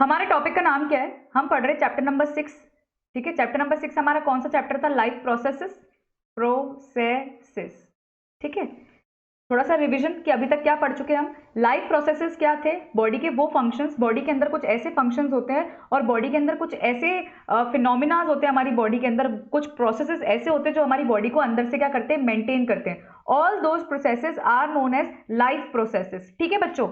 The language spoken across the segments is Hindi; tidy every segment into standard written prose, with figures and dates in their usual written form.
हमारे टॉपिक का नाम क्या है? हम पढ़ रहे चैप्टर नंबर 6। ठीक है, चैप्टर नंबर 6 हमारा कौन सा चैप्टर था? Life processes. ठीक है, थोड़ा सा रिवीजन कि अभी तक क्या पढ़ चुके हैं हम। लाइफ प्रोसेसेस क्या थे? बॉडी के वो फंक्शंस, बॉडी के अंदर कुछ ऐसे फंक्शंस होते हैं और बॉडी के अंदर कुछ ऐसे फिनोमिनाज होते हैं, हमारी बॉडी के अंदर कुछ प्रोसेसेस ऐसे होते हैं जो हमारी बॉडी को अंदर से क्या करते हैं? मेंटेन करते हैं। All those processes are known as life processes. ठीक है बच्चों,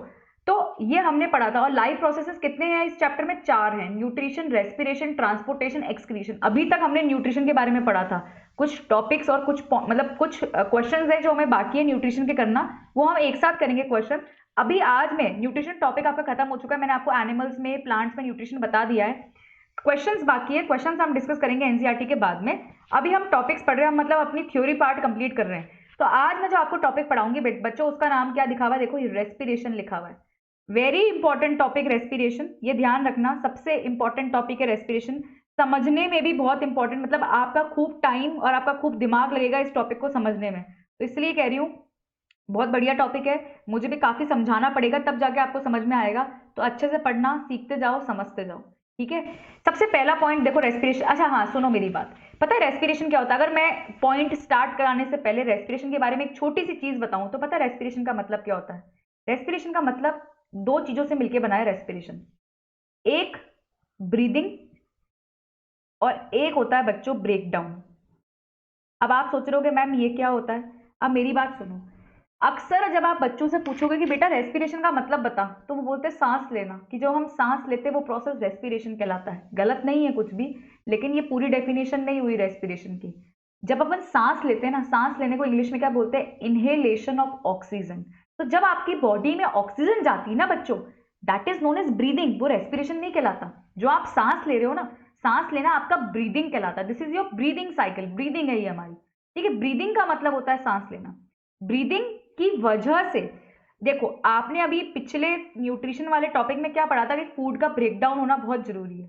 तो ये हमने पढ़ा था। और लाइफ प्रोसेसेस कितने हैं इस चैप्टर में? 4 हैं। Nutrition, respiration, transportation, excretion. अभी तक हमने न्यूट्रिशन के बारे में पढ़ा था। कुछ टॉपिक्स और कुछ कुछ क्वेश्चंस है जो हमें बाकी है न्यूट्रिशन के करना, वो हम एक साथ करेंगे क्वेश्चन। अभी आज में न्यूट्रिशन टॉपिक आपका खत्म हो चुका है। मैंने आपको एनिमल्स में, प्लांट्स में न्यूट्रिशन बता दिया है। क्वेश्चंस बाकी है, क्वेश्चंस हम डिस्कस करेंगे एनसीईआरटी के बाद में। अभी हम टॉपिक्स पढ़ रहे हैं, मतलब अपनी थ्योरी पार्ट कंप्लीट कर रहे हैं। तो आज मैं जो आपको टॉपिक पढ़ाऊंगी बच्चों, उसका नाम क्या दिखा हुआ है? देखो, रेस्पिरेशन लिखा हुआ है। वेरी इंपॉर्टेंट टॉपिक रेस्पिरेशन, ये ध्यान रखना, सबसे इंपॉर्टेंट टॉपिक है रेस्पिरेशन। समझने में भी बहुत इंपॉर्टेंट, मतलब आपका खूब टाइम और आपका खूब दिमाग लगेगा इस टॉपिक को समझने में। तो इसलिए कह रही हूँ, बहुत बढ़िया टॉपिक है। मुझे भी काफी समझाना पड़ेगा तब जाके आपको समझ में आएगा। तो अच्छे से पढ़ना, सीखते जाओ, समझते जाओ। ठीक है, सबसे पहला पॉइंट देखो रेस्पिरेशन। अच्छा हाँ, सुनो मेरी बात। पता है रेस्पिरेशन क्या होता है? अगर मैं पॉइंट स्टार्ट कराने से पहले रेस्पिरेशन के बारे में एक छोटी सी चीज बताऊं तो पता है रेस्पिरेशन का मतलब क्या होता है? रेस्पिरेशन का मतलब दो चीजों से मिलकर बना है रेस्पिरेशन। एक ब्रीदिंग और एक होता है बच्चों ब्रेकडाउन। अब आप सोच रहे होगे मैम ये क्या होता है? अब मेरी बात सुनो। अक्सर जब आप बच्चों से पूछोगे कि बेटा रेस्पिरेशन का मतलब बता, तो वो बोलते हैं सांस लेना, कि जो हम सांस लेते हैं वो प्रोसेस रेस्पिरेशन कहलाता है। गलत नहीं है कुछ भी, लेकिन ये पूरी डेफिनेशन नहीं हुई रेस्पिरेशन की। जब अपन सांस लेते हैं ना, सांस लेने को इंग्लिश में क्या बोलते हैं? Inhalation of oxygen. तो जब आपकी बॉडी में ऑक्सीजन जाती है ना बच्चों, that is known as breathing. वो रेस्पिरेशन नहीं कहलाता। जो आप सांस ले रहे हो ना, सांस लेना आपका ब्रीदिंग कहलाता है। This is your breathing cycle, breathing है ये हमारी। ठीक है, ब्रीदिंग का मतलब होता है सांस लेना। ब्रीदिंग की वजह से, देखो आपने अभी पिछले न्यूट्रिशन वाले टॉपिक में क्या पढ़ा था कि फूड का ब्रेकडाउन होना बहुत जरूरी है।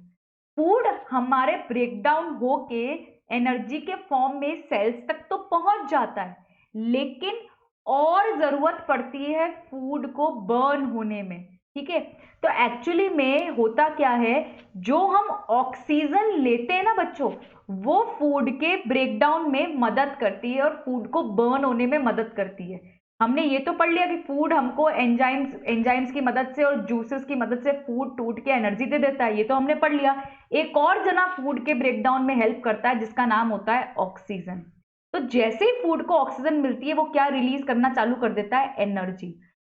फूड हमारे ब्रेकडाउन होके एनर्जी के फॉर्म में सेल्स तक तो पहुंच जाता है, लेकिन और जरूरत पड़ती है फूड को बर्न होने में। ठीक है, तो एक्चुअली में होता क्या है, जो हम ऑक्सीजन लेते हैं ना बच्चों, वो फूड के ब्रेकडाउन में मदद करती है और फूड को बर्न होने में मदद करती है। हमने ये तो पढ़ लिया कि फूड हमको एंजाइम्स की मदद से और जूसेस की मदद से फूड टूट के एनर्जी दे देता है, ये तो हमने पढ़ लिया। एक और जना फूड के ब्रेकडाउन में हेल्प करता है, जिसका नाम होता है ऑक्सीजन। तो जैसे ही फूड को ऑक्सीजन मिलती है, वो क्या रिलीज करना चालू कर देता है? एनर्जी।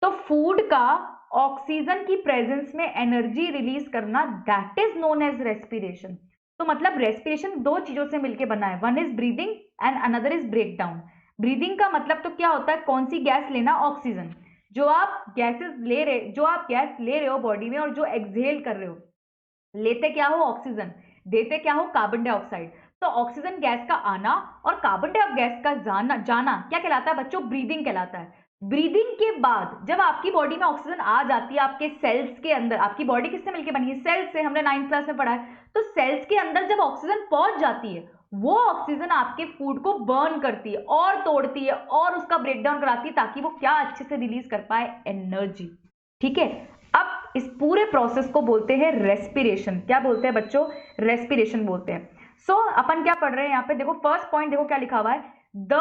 तो फूड का ऑक्सीजन की प्रेजेंस में एनर्जी रिलीज करना, that is known as respiration. तो मतलब रेस्पिरेशन दो चीजों से मिलकर बना है, one is breathing and another is breakdown. Breathing का मतलब तो क्या होता है? कौन सी गैस लेना? ऑक्सीजन। जो आप गैस ले रहे हो बॉडी में और जो एक्सहेल कर रहे हो, लेते क्या हो? ऑक्सीजन। देते क्या हो? Carbon dioxide. तो ऑक्सीजन गैस का आना और कार्बन डाइऑक्साइड गैस का जाना क्या कहलाता है बच्चों? ब्रीदिंग कहलाता है। ब्रीदिंग के बाद जब आपकी बॉडी में ऑक्सीजन आ जाती है आपके सेल्स के अंदर, आपकी बॉडी किससे मिलकर बनी है? सेल्स से, हमने 9th क्लास में पढ़ा है। तो सेल्स के अंदर जब ऑक्सीजन पहुंच जाती है, वो ऑक्सीजन आपके फूड को बर्न करती है और तोड़ती है और उसका ब्रेकडाउन कराती है, ताकि वो क्या अच्छे से रिलीज कर पाए? एनर्जी। ठीक है, अब इस पूरे प्रोसेस को बोलते हैं रेस्पिरेशन। क्या बोलते हैं बच्चों? रेस्पिरेशन बोलते हैं। सो अपन क्या पढ़ रहे हैं यहाँ पे? देखो फर्स्ट पॉइंट, देखो क्या लिखा हुआ है। The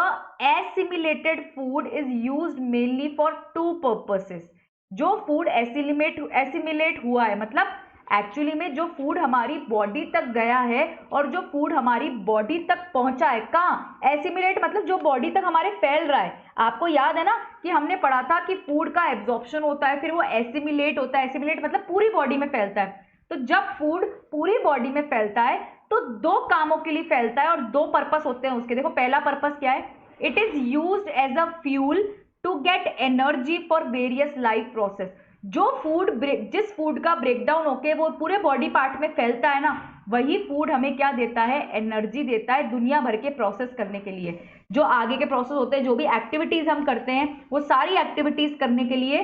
assimilated food is used mainly for to purposes. जो फूड एसिमिलेट हुआ है, मतलब एक्चुअली में जो फूड हमारी बॉडी तक गया है और जो फूड हमारी बॉडी तक पहुंचा है, कहाँ? एसिमिलेट मतलब जो बॉडी तक हमारे फैल रहा है। आपको याद है ना कि हमने पढ़ा था कि फूड का एब्जॉर्प्शन होता है, फिर वो एसिमिलेट होता है। एसिमिलेट मतलब पूरी बॉडी में फैलता है। तो जब फूड पूरी बॉडी में फैलता है तो दो कामों के लिए फैलता है और दो पर्पस होते हैं उसके। देखो पहला पर्पस क्या है? It is used as a fuel to get energy for various life process. जिस फूड का ब्रेकडाउन होके वो पूरे बॉडी पार्ट में फैलता है ना, वही फूड हमें क्या देता है? एनर्जी देता है दुनिया भर के प्रोसेस करने के लिए। जो आगे के प्रोसेस होते हैं, जो भी एक्टिविटीज हम करते हैं, वो सारी एक्टिविटीज करने के लिए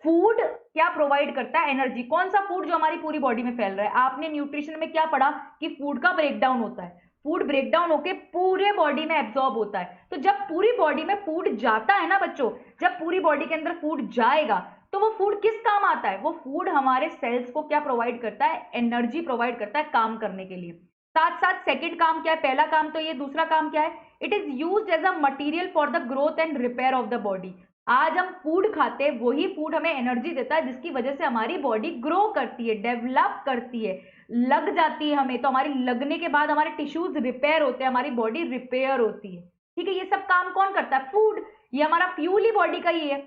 फूड क्या प्रोवाइड करता है? एनर्जी। कौन सा फूड? जो हमारी पूरी बॉडी में फैल रहा है। आपने न्यूट्रिशन में क्या पढ़ा कि फूड का ब्रेकडाउन होता है, फूड ब्रेकडाउन होके पूरे बॉडी में एब्जॉर्ब होता है। तो जब पूरी बॉडी में फूड जाता है ना बच्चों, जब पूरी बॉडी के अंदर फूड जाएगा, तो वो फूड किस काम आता है? वो फूड हमारे सेल्स को क्या प्रोवाइड करता है? एनर्जी प्रोवाइड करता है काम करने के लिए। साथ साथ सेकंड काम क्या है? पहला काम तो ये, दूसरा काम क्या है? It is used as a material for the growth and repair of the body. आज हम फूड खाते हैं, वही फूड हमें एनर्जी देता है जिसकी वजह से हमारी बॉडी ग्रो करती है, डेवलप करती है, लग जाती है हमें, तो हमारी लगने के बाद हमारे टिश्यूज रिपेयर होते हैं, हमारी बॉडी रिपेयर होती है। ठीक है, ये सब काम कौन करता है? फूड। ये हमारा फ्यूल ही बॉडी का ही है।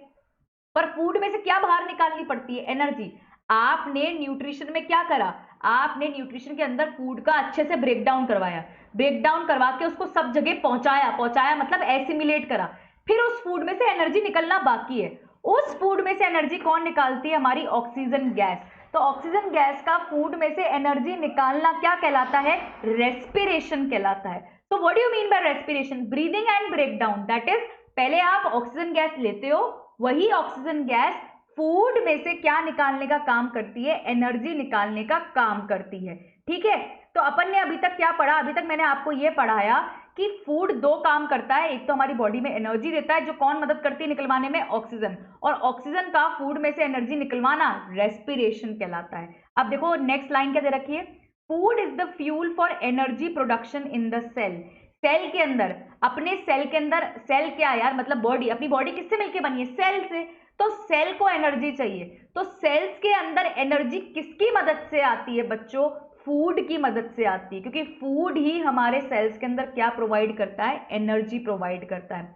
पर फूड में से क्या बाहर निकालनी पड़ती है? एनर्जी। आपने न्यूट्रिशन में क्या करा? आपने न्यूट्रिशन के अंदर फूड का अच्छे से ब्रेकडाउन करवाया, ब्रेकडाउन करवा के उसको सब जगह पहुंचाया, पहुंचाया मतलब एसिमिलेट करा। फिर उस फूड में से एनर्जी निकलना बाकी है। उस फूड में से एनर्जी कौन निकालती है? हमारी ऑक्सीजन गैस। तो ऑक्सीजन गैस का फूड में से एनर्जी निकालना क्या कहलाता है? रेस्पिरेशन कहलाता है। तो what do you mean by respiration? Breathing and breakdown. That is, पहले आप ऑक्सीजन गैस लेते हो, वही ऑक्सीजन गैस फूड में से क्या निकालने का काम करती है? एनर्जी निकालने का काम करती है। ठीक है, तो अपन ने अभी तक क्या पढ़ा? अभी तक मैंने आपको यह पढ़ाया कि फूड दो काम करता है। एक तो हमारी बॉडी में एनर्जी देता है, जो कौन मदद करती है निकलवाने में? ऑक्सीजन। और ऑक्सीजन का फूड में से एनर्जी निकलवाना रेस्पिरेशन कहलाता है। अब देखो नेक्स्ट लाइन क्या दे रखी है? Food is the fuel for energy production in the cell. Cell के अंदर, अपने सेल के अंदर, सेल क्या है यार? मतलब बॉडी। अपनी बॉडी किससे मिलकर बनी है? सेल से। तो सेल को एनर्जी चाहिए, तो सेल्स के अंदर एनर्जी किसकी मदद से आती है बच्चों? फूड की मदद से आती है, क्योंकि फूड ही हमारे सेल्स के अंदर क्या प्रोवाइड करता है? एनर्जी प्रोवाइड करता है।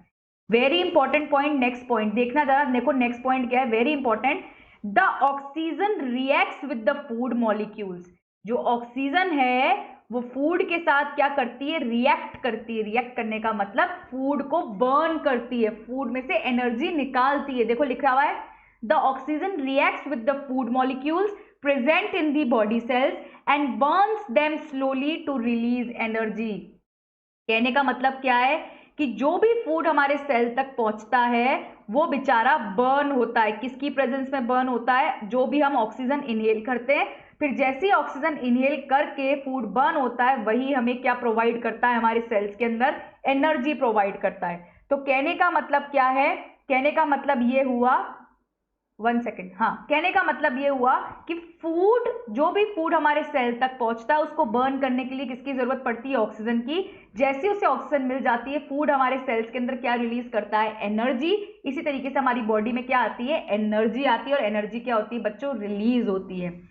Very important point, next point देखना जरा। देखो नेक्स्ट पॉइंट क्या है, very important. The oxygen reacts with the food molecules. जो ऑक्सीजन है वो फूड के साथ क्या करती है? रिएक्ट करती है। रिएक्ट करने का मतलब फूड को बर्न करती है, फूड में से एनर्जी निकालती है। देखो लिखा हुआ है, the oxygen reacts with the food molecules present in the body cells and burns them slowly to release energy. कहने का मतलब क्या है कि जो भी फूड हमारे सेल तक पहुंचता है वो बेचारा बर्न होता है। किसकी प्रेजेंस में बर्न होता है? जो भी हम ऑक्सीजन इनहेल करते हैं, फिर जैसे ही ऑक्सीजन इनहेल करके फूड बर्न होता है, वही हमें क्या प्रोवाइड करता है? हमारे सेल्स के अंदर एनर्जी प्रोवाइड करता है। तो कहने का मतलब क्या है? कहने का मतलब ये हुआ, 1 सेकेंड, हाँ, कहने का मतलब ये हुआ कि फूड, जो भी फूड हमारे सेल तक पहुंचता है उसको बर्न करने के लिए किसकी जरूरत पड़ती है? ऑक्सीजन की। जैसे उसे ऑक्सीजन मिल जाती है, फूड हमारे सेल्स के अंदर क्या रिलीज करता है? एनर्जी। इसी तरीके से हमारी बॉडी में क्या आती है? एनर्जी आती है। और एनर्जी क्या होती है बच्चों? रिलीज होती है।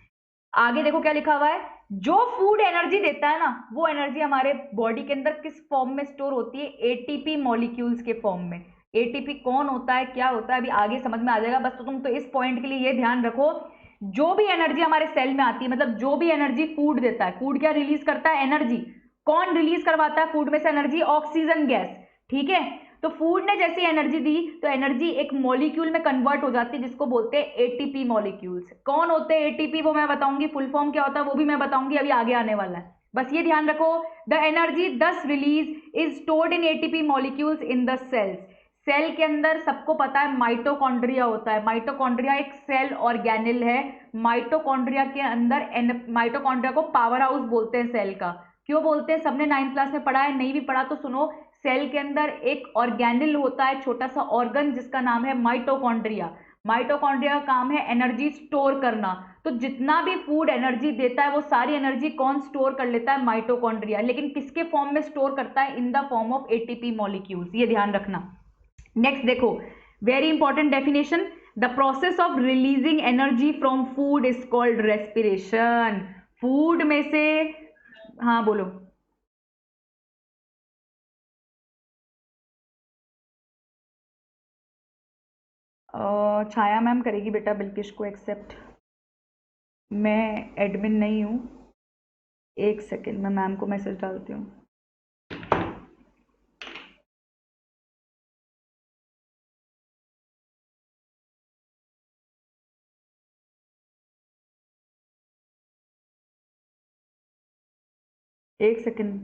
आगे देखो क्या लिखा हुआ है, जो फूड एनर्जी देता है ना, वो एनर्जी हमारे बॉडी के अंदर किस फॉर्म में स्टोर होती है? एटीपी मॉलिक्यूल्स के फॉर्म में। एटीपी कौन होता है, क्या होता है, अभी आगे समझ में आ जाएगा। बस तो तुम तो इस पॉइंट के लिए ये ध्यान रखो, जो भी एनर्जी हमारे सेल में आती है, मतलब जो भी एनर्जी फूड देता है, फूड क्या रिलीज करता है? एनर्जी। कौन रिलीज करवाता है फूड में से एनर्जी? Oxygen gas. ठीक है, तो फूड ने जैसी एनर्जी दी तो एनर्जी एक मॉलिक्यूल में कन्वर्ट हो जाती है, जिसको बोलते हैं एटीपी मॉलिक्यूल्स। कौन होते हैं एटीपी? वो मैं बताऊंगी, फुल फॉर्म क्या होता है वो भी मैं बताऊंगी, अभी आगे आने वाला है। बस ये ध्यान रखो, the energy thus release is stored in ATP molecules in the cells. Cell के अंदर सबको पता है माइटोकॉन्ड्रिया होता है। माइटोकॉन्ड्रिया एक सेल ऑर्गेनिल है। माइटोकॉन्ड्रिया के अंदर, माइटोकॉन्ड्रिया को पावर हाउस बोलते हैं सेल का। क्यों बोलते हैं? सबने 9th क्लास में पढ़ा है, नहीं भी पढ़ा तो सुनो। सेल के अंदर एक ऑर्गेनिल होता है, छोटा सा ऑर्गन, जिसका नाम है माइटोकॉन्ड्रिया। माइटोकॉन्ड्रिया का काम है एनर्जी स्टोर करना। तो जितना भी फूड एनर्जी देता है वो सारी एनर्जी कौन स्टोर कर लेता है? माइटोकॉन्ड्रिया। लेकिन किसके फॉर्म में स्टोर करता है? In the form of ATP molecules. ये ध्यान रखना। नेक्स्ट देखो, very important definition, the process of releasing energy from food is called respiration. Food में से, हाँ बोलो। छाया मैम करेगी बेटा बिल्किश को एक्सेप्ट, मैं एडमिन नहीं हूँ। 1 सेकेंड, मैं मैम को मैसेज डालती हूँ। एक सेकेंड।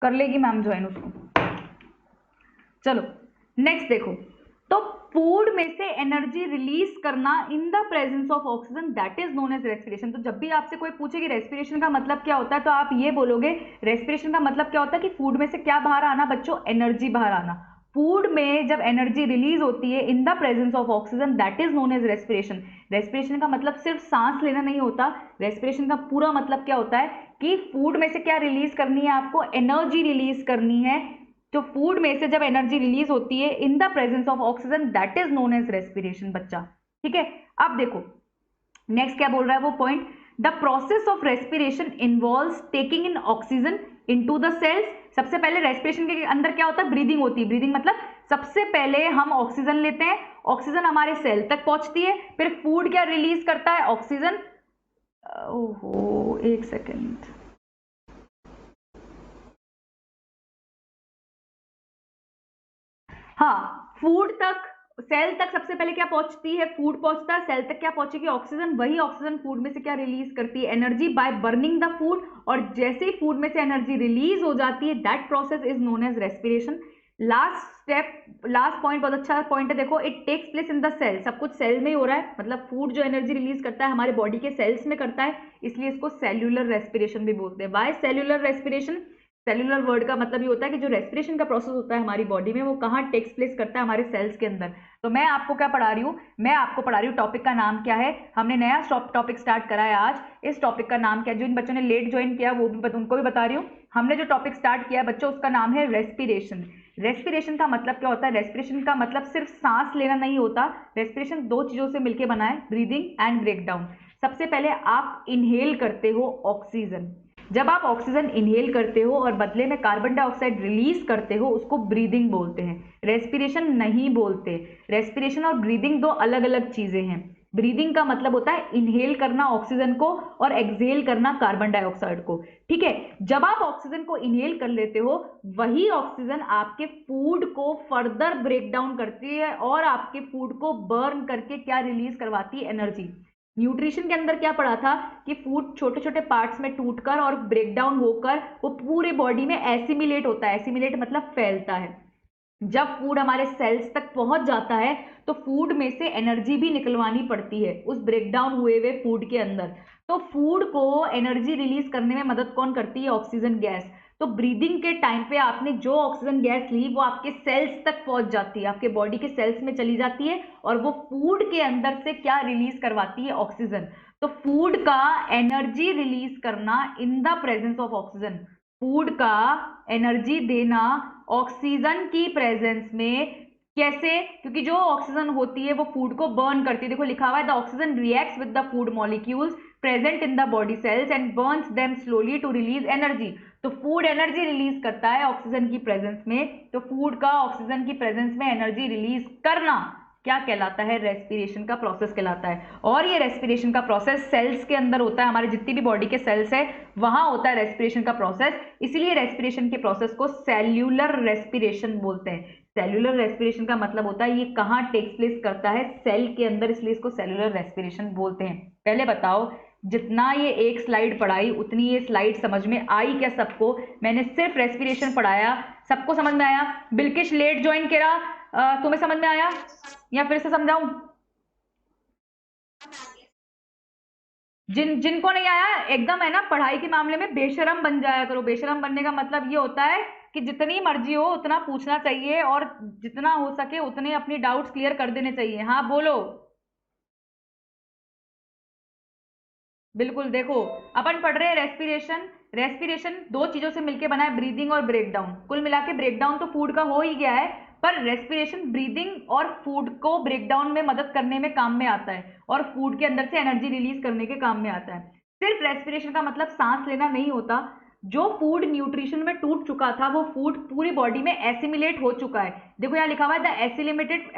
कर लेगी मैम ज्वाइन उसको। चलो नेक्स्ट देखो, तो फूड में से एनर्जी रिलीज करना in the presence of oxygen, that is known as respiration. तो जब भी आपसे कोई पूछे कि रेस्पिरेशन का मतलब क्या होता है, तो आप ये बोलोगे रेस्पिरेशन का मतलब क्या होता है कि फूड में से क्या बाहर आना बच्चों, एनर्जी बाहर आना। फूड में जब एनर्जी रिलीज होती है in the presence of oxygen, that is known as respiration. Respiration का मतलब सिर्फ सांस लेना नहीं होता, रेस्पिरेशन का पूरा मतलब क्या होता है कि फूड में से क्या रिलीज करनी है, आपको एनर्जी रिलीज करनी है। तो फूड में से जब एनर्जी रिलीज होती है in the presence of oxygen, that is known as respiration बच्चा। ठीक है, अब देखो नेक्स्ट क्या बोल रहा है वो point, the process of respiration involves taking in oxygen into the cells. सबसे पहले रेस्पिरेशन के अंदर क्या होता है, ब्रीदिंग होती है। ब्रीदिंग मतलब सबसे पहले हम ऑक्सीजन लेते हैं, ऑक्सीजन हमारे सेल तक पहुंचती है, फिर फूड क्या रिलीज करता है, ऑक्सीजन। ओहो एक सेकेंड, हाँ फूड तक, सेल तक सबसे पहले क्या पहुंचती है, फूड पहुंचता है, सेल तक क्या पहुंचेगी, ऑक्सीजन। वही ऑक्सीजन फूड में से क्या रिलीज करती है, energy by burning the food. और जैसे ही फूड में से एनर्जी रिलीज हो जाती है, that process is known as respiration. Last step, last point बहुत अच्छा पॉइंट है, देखो it takes place in the cell. सब कुछ सेल में ही हो रहा है, मतलब फूड जो एनर्जी रिलीज करता है हमारे बॉडी के सेल्स में करता है, इसलिए इसको सेल्यूलर रेस्पिरेशन भी बोलते हैं। By cellular respiration, cellular word का मतलब ये होता है कि जो रेस्पिरेशन का प्रोसेस होता है हमारी बॉडी में, वो कहाँ टेक्स प्लेस करता है, हमारे सेल्स के अंदर। तो मैं आपको क्या पढ़ा रही हूँ, मैं आपको पढ़ा रही हूँ, टॉपिक का नाम क्या है, हमने नया टॉपिक स्टार्ट करा है आज। इस टॉपिक का नाम क्या है, जो इन बच्चों ने लेट ज्वाइन किया वो भी उनको भी बता रही हूँ। हमने जो टॉपिक स्टार्ट किया है बच्चों, उसका नाम है रेस्पिरेशन। रेस्पिरेशन का मतलब क्या होता है, रेस्पिरेशन का मतलब सिर्फ सांस लेना नहीं होता। रेस्पिरेशन दो चीजों से मिलकर बना है, ब्रीदिंग एंड ब्रेकडाउन। सबसे पहले आप इनहेल करते हो ऑक्सीजन, जब आप ऑक्सीजन इनहेल करते हो और बदले में कार्बन डाइऑक्साइड रिलीज करते हो, उसको ब्रीदिंग बोलते हैं, रेस्पिरेशन नहीं बोलते। रेस्पिरेशन और ब्रीदिंग दो अलग अलग चीजें हैं। ब्रीदिंग का मतलब होता है इनहेल करना ऑक्सीजन को और एक्सहेल करना कार्बन डाइऑक्साइड को। ठीक है, जब आप ऑक्सीजन को इनहेल कर लेते हो, वही ऑक्सीजन आपके फूड को फर्दर ब्रेक डाउन करती है और आपके फूड को बर्न करके क्या रिलीज करवाती है, एनर्जी। न्यूट्रिशन के अंदर क्या पढ़ा था कि फूड छोटे छोटे पार्ट्स में टूटकर और ब्रेकडाउन होकर वो पूरे बॉडी में एसिमिलेट होता है। एसिमिलेट मतलब फैलता है। जब फूड हमारे सेल्स तक पहुंच जाता है, तो फूड में से एनर्जी भी निकलवानी पड़ती है उस ब्रेकडाउन हुए हुए फूड के अंदर। तो फूड को एनर्जी रिलीज करने में मदद कौन करती है, ऑक्सीजन गैस। तो ब्रीदिंग के टाइम पे आपने जो ऑक्सीजन गैस ली, वो आपके सेल्स तक पहुंच जाती है, आपके बॉडी के सेल्स में चली जाती है, और वो फूड के अंदर से क्या रिलीज करवाती है, ऑक्सीजन। तो फूड का एनर्जी रिलीज करना in the presence of oxygen, food का एनर्जी देना ऑक्सीजन की प्रेजेंस में। कैसे, क्योंकि जो ऑक्सीजन होती है वो फूड को बर्न करती है। देखो लिखा हुआ है, the oxygen reacts with the food molecules present in the body cells and burns them slowly to release energy. तो फूड एनर्जी रिलीज करता है ऑक्सीजन की प्रेजेंस में। तो फूड का ऑक्सीजन की प्रेजेंस में एनर्जी रिलीज करना क्या कहलाता है, रेस्पिरेशन का प्रोसेस कहलाता है। और ये रेस्पिरेशन का प्रोसेस सेल्स के अंदर होता है, हमारे जितनी भी बॉडी के सेल्स है वहां होता है रेस्पिरेशन का प्रोसेस। इसीलिए रेस्पिरेशन के प्रोसेस को सेल्यूलर रेस्पिरेशन बोलते हैं। सेल्यूलर रेस्पिरेशन का मतलब होता है ये कहाँ टेक्स प्लेस करता है, सेल के अंदर, इसलिए इसको सेल्यूलर रेस्पिरेशन बोलते हैं। पहले बताओ, जितना ये एक स्लाइड पढ़ाई उतनी ये स्लाइड समझ में आई क्या सबको? मैंने सिर्फ रेस्पिरेशन पढ़ाया, सबको समझ में आया? बिल्किश लेट ज्वाइन करा, तुम्हें समझ में आया या फिर से समझाऊं? जिनको नहीं आया एकदम है ना, पढ़ाई के मामले में बेशरम बन जाया करो। बेशरम बनने का मतलब ये होता है कि जितनी मर्जी हो उतना पूछना चाहिए और जितना हो सके उतने अपनी डाउट्स क्लियर कर देने चाहिए। हाँ बोलो। बिल्कुल, देखो अपन पढ़ रहे हैं रेस्पिरेशन। रेस्पिरेशन दो चीजों से मिलकर बना है, ब्रीदिंग और ब्रेकडाउन। कुल मिला के ब्रेकडाउन तो फूड का हो ही गया है, पर रेस्पिरेशन ब्रीदिंग और फूड को ब्रेकडाउन में मदद करने में काम में आता है और फूड के अंदर से एनर्जी रिलीज करने के काम में आता है। सिर्फ रेस्पिरेशन का मतलब सांस लेना नहीं होता। जो फूड न्यूट्रिशन में टूट चुका था, वो फूड पूरी बॉडी में एसिमिलेट हो चुका है। देखो यहाँ लिखा हुआ है, the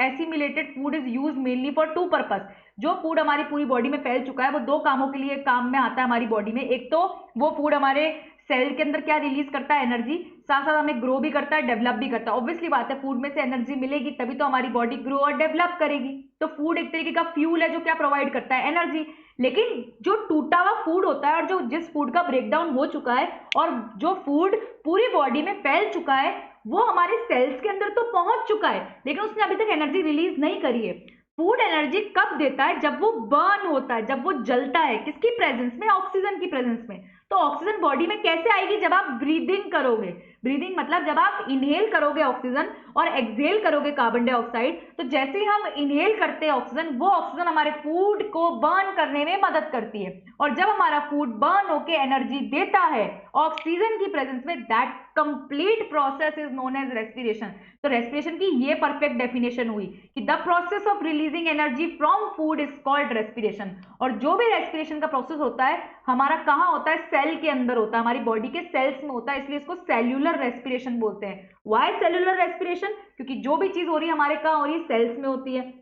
assimilated food is use mainly for two purpose. जो फूड हमारी पूरी बॉडी में फैल चुका है वो दो कामों के लिए काम में आता है हमारी बॉडी में। एक तो वो फूड हमारे सेल के अंदर क्या रिलीज करता है, एनर्जी, साथ साथ हमें ग्रो भी करता है, डेवलप भी करता है। ऑब्वियसली बात है, फूड में से एनर्जी मिलेगी तभी तो हमारी बॉडी ग्रो और डेवलप करेगी। तो फूड एक तरीके का फ्यूल है जो क्या प्रोवाइड करता है, एनर्जी। लेकिन जो टूटा हुआ फूड होता है और जो जिस फूड का ब्रेकडाउन हो चुका है और जो फूड पूरी बॉडी में फैल चुका है, वो हमारे सेल्स के अंदर तो पहुंच चुका है, लेकिन उसने अभी तक एनर्जी रिलीज नहीं करी है। फूड एनर्जी कब देता है? जब वो बर्न होता है, जब वो जलता है, किसकी प्रेजेंस में? ऑक्सीजन की प्रेजेंस में। तो ऑक्सीजन बॉडी में कैसे आएगी? जब आप ब्रीदिंग करोगे। ब्रीदिंग मतलब जब आप इनहेल करोगे ऑक्सीजन और एक्सहेल करोगे कार्बन डाइऑक्साइड, तो जैसे ही हम इनहेल करते हैं ऑक्सीजन, वो ऑक्सीजन हमारे फूड को बर्न करने में मदद करती है, और जब हमारा फूड बर्न होके एनर्जी देता है ऑक्सीजन की प्रेजेंस में, that complete process is known as respiration. तो रेस्पिरेशन की ये परफेक्ट डेफिनेशन हुई कि the process of releasing energy from food is called respiration. और जो भी रेस्पिरेशन का प्रोसेस होता है हमारा कहाँ होता है? सेल के अंदर होता है, हमारी बॉडी के सेल्स में होता है, इसलिए इसको सेल्यूलर रेस्पिरेशन बोलते हैं। Why cellular respiration? क्योंकि जो भी चीज हो रही है हमारे कहाँ हो रही है? सेल्स में होती है।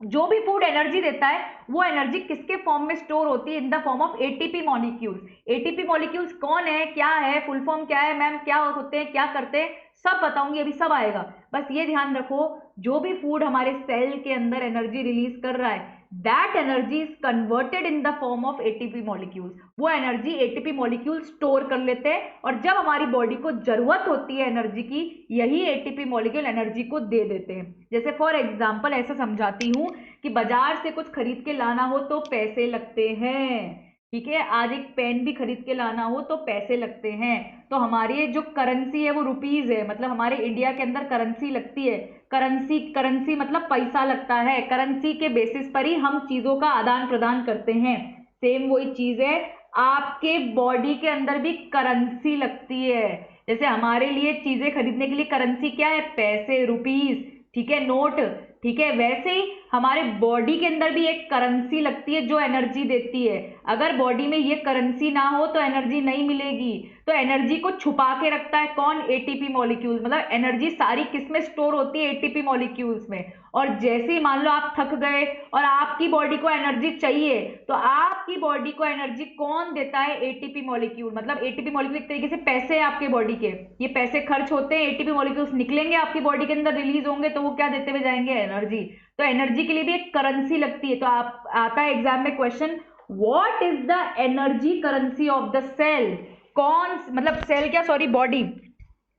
जो भी फूड एनर्जी देता है वो एनर्जी किसके फॉर्म में स्टोर होती है? In the form of ATP molecules. ATP molecules कौन है, क्या है, फुल फॉर्म क्या है मैम, क्या होते हैं, क्या करते हैं, सब बताऊंगी, अभी सब आएगा। बस ये ध्यान रखो, जो भी फूड हमारे सेल के अंदर एनर्जी रिलीज कर रहा है, that energy is converted in the form of ATP molecules. वो एनर्जी एटीपी मॉलिक्यूल स्टोर कर लेते हैं, और जब हमारी बॉडी को जरूरत होती है एनर्जी की, यही एटीपी मॉलिक्यूल एनर्जी को दे देते हैं। जैसे फॉर एग्जांपल ऐसा समझाती हूं कि बाजार से कुछ खरीद के लाना हो तो पैसे लगते हैं, ठीक है। आज एक पेन भी खरीद के लाना हो तो पैसे लगते हैं। तो हमारी जो करेंसी है वो रुपीज है, मतलब हमारे इंडिया के अंदर करेंसी लगती है। करेंसी करेंसी मतलब पैसा लगता है। करेंसी के बेसिस पर ही हम चीजों का आदान प्रदान करते हैं। सेम वही चीज है, आपके बॉडी के अंदर भी करेंसी लगती है। जैसे हमारे लिए चीजें खरीदने के लिए करेंसी क्या है? पैसे, रुपीज, ठीक है, नोट, ठीक है। वैसे ही हमारे बॉडी के अंदर भी एक करेंसी लगती है जो एनर्जी देती है। अगर बॉडी में ये करेंसी ना हो तो एनर्जी नहीं मिलेगी। तो एनर्जी को छुपा के रखता है कौन? ATP molecules. मतलब एनर्जी सारी किस में स्टोर होती है? एटीपी मॉलिक्यूल्स में। और जैसे ही मान लो आप थक गए और आपकी बॉडी को एनर्जी चाहिए, तो आपकी बॉडी को एनर्जी कौन देता है? ATP molecule. मतलब एटीपी मॉलिक्यूल एक तरीके से पैसे हैं आपके बॉडी के, ये पैसे खर्च होते हैं, एटीपी मॉलिक्यूल्स निकलेंगे आपकी बॉडी के अंदर, रिलीज होंगे, तो वो क्या देते हुए जाएंगे? एनर्जी। तो एनर्जी के लिए भी एक करेंसी लगती है। तो आप आता है एग्जाम में question, what is the energy currency of the cell? कौन, मतलब सेल क्या, sorry, body.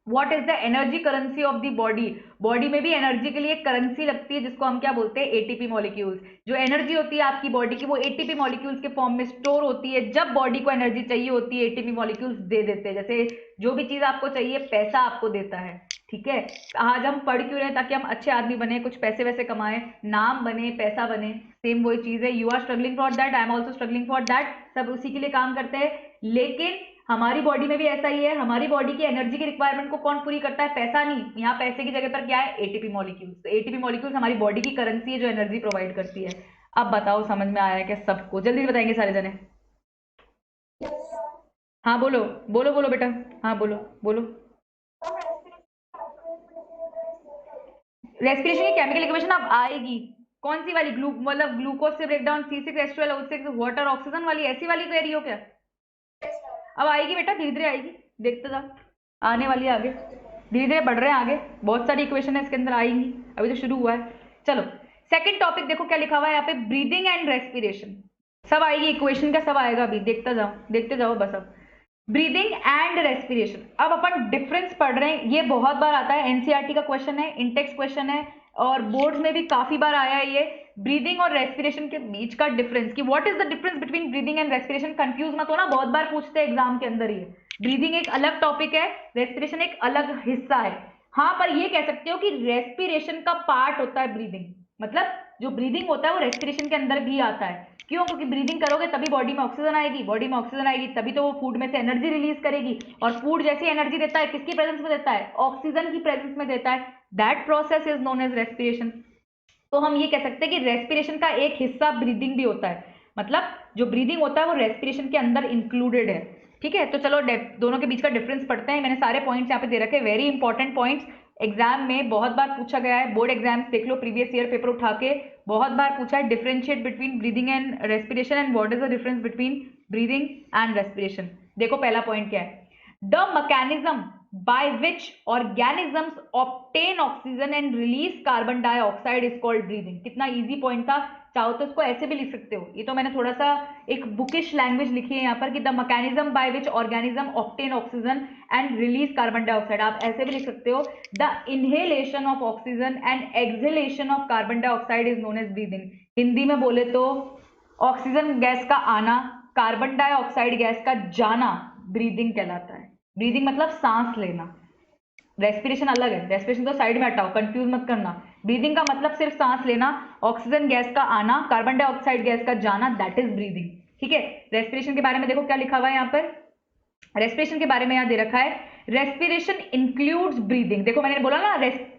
What is the energy currency of the body? Body में भी एनर्जी के लिए करेंसी लगती है जिसको हम क्या बोलते हैं? ATP molecules. जो एनर्जी होती है आपकी बॉडी की वो एटीपी मॉलिक्यूल्स के फॉर्म में स्टोर होती है। जब बॉडी को एनर्जी चाहिए होती है एटीपी मॉलिक्यूल्स दे देते हैं। जैसे जो भी चीज आपको चाहिए पैसा आपको देता है, ठीक है। आज हम पढ़ क्यों रहे हैं? ताकि हम अच्छे आदमी बने, कुछ पैसे वैसे कमाएं, नाम बने, पैसा बने। सेम वही चीज है, you are struggling for that, I am also struggling for that, सब उसी के लिए काम करते हैं। लेकिन हमारी बॉडी में भी ऐसा ही है, हमारी बॉडी की एनर्जी की रिक्वायरमेंट को कौन पूरी करता है? पैसा नहीं। यहाँ पैसे की जगह पर क्या है? ATP molecules. तो एटीपी मॉलिक्यूल्स हमारी बॉडी की करेंसी है जो एनर्जी प्रोवाइड करती है। अब बताओ समझ में आया है क्या सबको? जल्दी से बताएंगे सारे जने। हाँ बोलो, बोलो बोलो बेटा, हाँ बोलो बोलो। रेस्पिरेशन की केमिकल इक्वेशन अब आएगी। कौन सी वाली? मतलब ग्लूकोज से ब्रेकडाउन C6H12O6 वाटर ऑक्सीजन वाली, ऐसी वाली कह रही हो क्या? अब आएगी बेटा, धीरे धीरे आएगी, देखते जाओ, आने वाली है आगे, धीरे धीरे बढ़ रहे हैं आगे। बहुत सारी इक्वेशन है इसके अंदर, आएंगी, अभी तो शुरू हुआ है। चलो सेकंड टॉपिक देखो क्या लिखा हुआ है यहाँ पे, ब्रीदिंग एंड रेस्पिरेशन। सब आएगी इक्वेशन का, सब आएगा अभी, देखते जाओ देखते जाओ बस। अब ब्रीदिंग एंड रेस्पिरेशन, अब अपन डिफरेंस पढ़ रहे हैं। ये बहुत बार आता है, एनसीईआरटी का क्वेश्चन है, इंटेक्स क्वेश्चन है, और बोर्ड्स में भी काफी बार आया है ये। ब्रीदिंग और रेस्पिरेशन के बीच का डिफरेंस, कि what is the difference between breathing and respiration. Confuse मत हो ना, बहुत बार पूछते हैं एग्जाम के अंदर ये। ब्रीदिंग एक अलग टॉपिक है, रेस्पिरेशन एक अलग हिस्सा है। हाँ, पर ये कह सकते हो कि रेस्पिरेशन का पार्ट होता है ब्रीदिंग। मतलब जो ब्रीदिंग होता है वो रेस्पिरेशन के अंदर भी आता है। क्यों? क्योंकि ब्रीदिंग करोगे तभी बॉडी में ऑक्सीजन आएगी, बॉडी में ऑक्सीजन आएगी तभी तो वो फूड में से एनर्जी रिलीज करेगी। और फूड जैसी एनर्जी देता है, किसकी प्रेजेंस में देता है? ऑक्सीजन की प्रेजेंस में देता है। That process is known as respiration. तो हम ये कह सकते हैं कि रेस्पिरेशन का एक हिस्सा ब्रीदिंग भी होता है। मतलब जो ब्रीदिंग होता है वो रेस्पिरेशन के अंदर इंक्लूडेड है, ठीक है। तो चलो दोनों के बीच का डिफरेंस पढ़ते हैं। मैंने सारे पॉइंट्स यहाँ पे दे रखे हैं, वेरी इंपॉर्टेंट पॉइंट्स, एग्जाम में बहुत बार पूछा गया है। बोर्ड एग्जाम्स देख लो, प्रीवियस ईयर पेपर उठा के बहुत बार पूछा है, differentiate between breathing and respiration and what is the difference between breathing and respiration. देखो पहला पॉइंट क्या है, the mechanism by which organisms obtain oxygen and release carbon dioxide is called breathing। कितना इजी पॉइंट था, चाहो तो इसको ऐसे भी लिख सकते हो, ये तो मैंने थोड़ा सा एक बुकिश लैंग्वेज लिखी है यहाँ पर कि the mechanism by which organism obtain oxygen and release carbon dioxide, आप ऐसे भी लिख सकते हो the inhalation of oxygen and exhalation of carbon dioxide is known as breathing. Hindi में बोले तो ऑक्सीजन गैस का आना, कार्बन डाइऑक्साइड गैस का जाना ब्रीदिंग कहलाता है। ब्रीदिंग मतलब सांस लेना, रेस्पिरेशन अलग है, रेस्पिरेशन तो साइड में हटाओ, कंफ्यूज मत करना। ब्रीदिंग का मतलब सिर्फ सांस लेना, ऑक्सीजन गैस का आना, कार्बन डाइऑक्साइड गैस का जाना, दैट इज ब्रीदिंग। ठीक है, रेस्पिरेशन के बारे में देखो क्या लिखा हुआ है यहाँ पर, रेस्पिरेशन के बारे में यहाँ दे रखा है रेस्पिरेशन इंक्लूड्स ब्रीदिंग। देखो मैंने बोला ना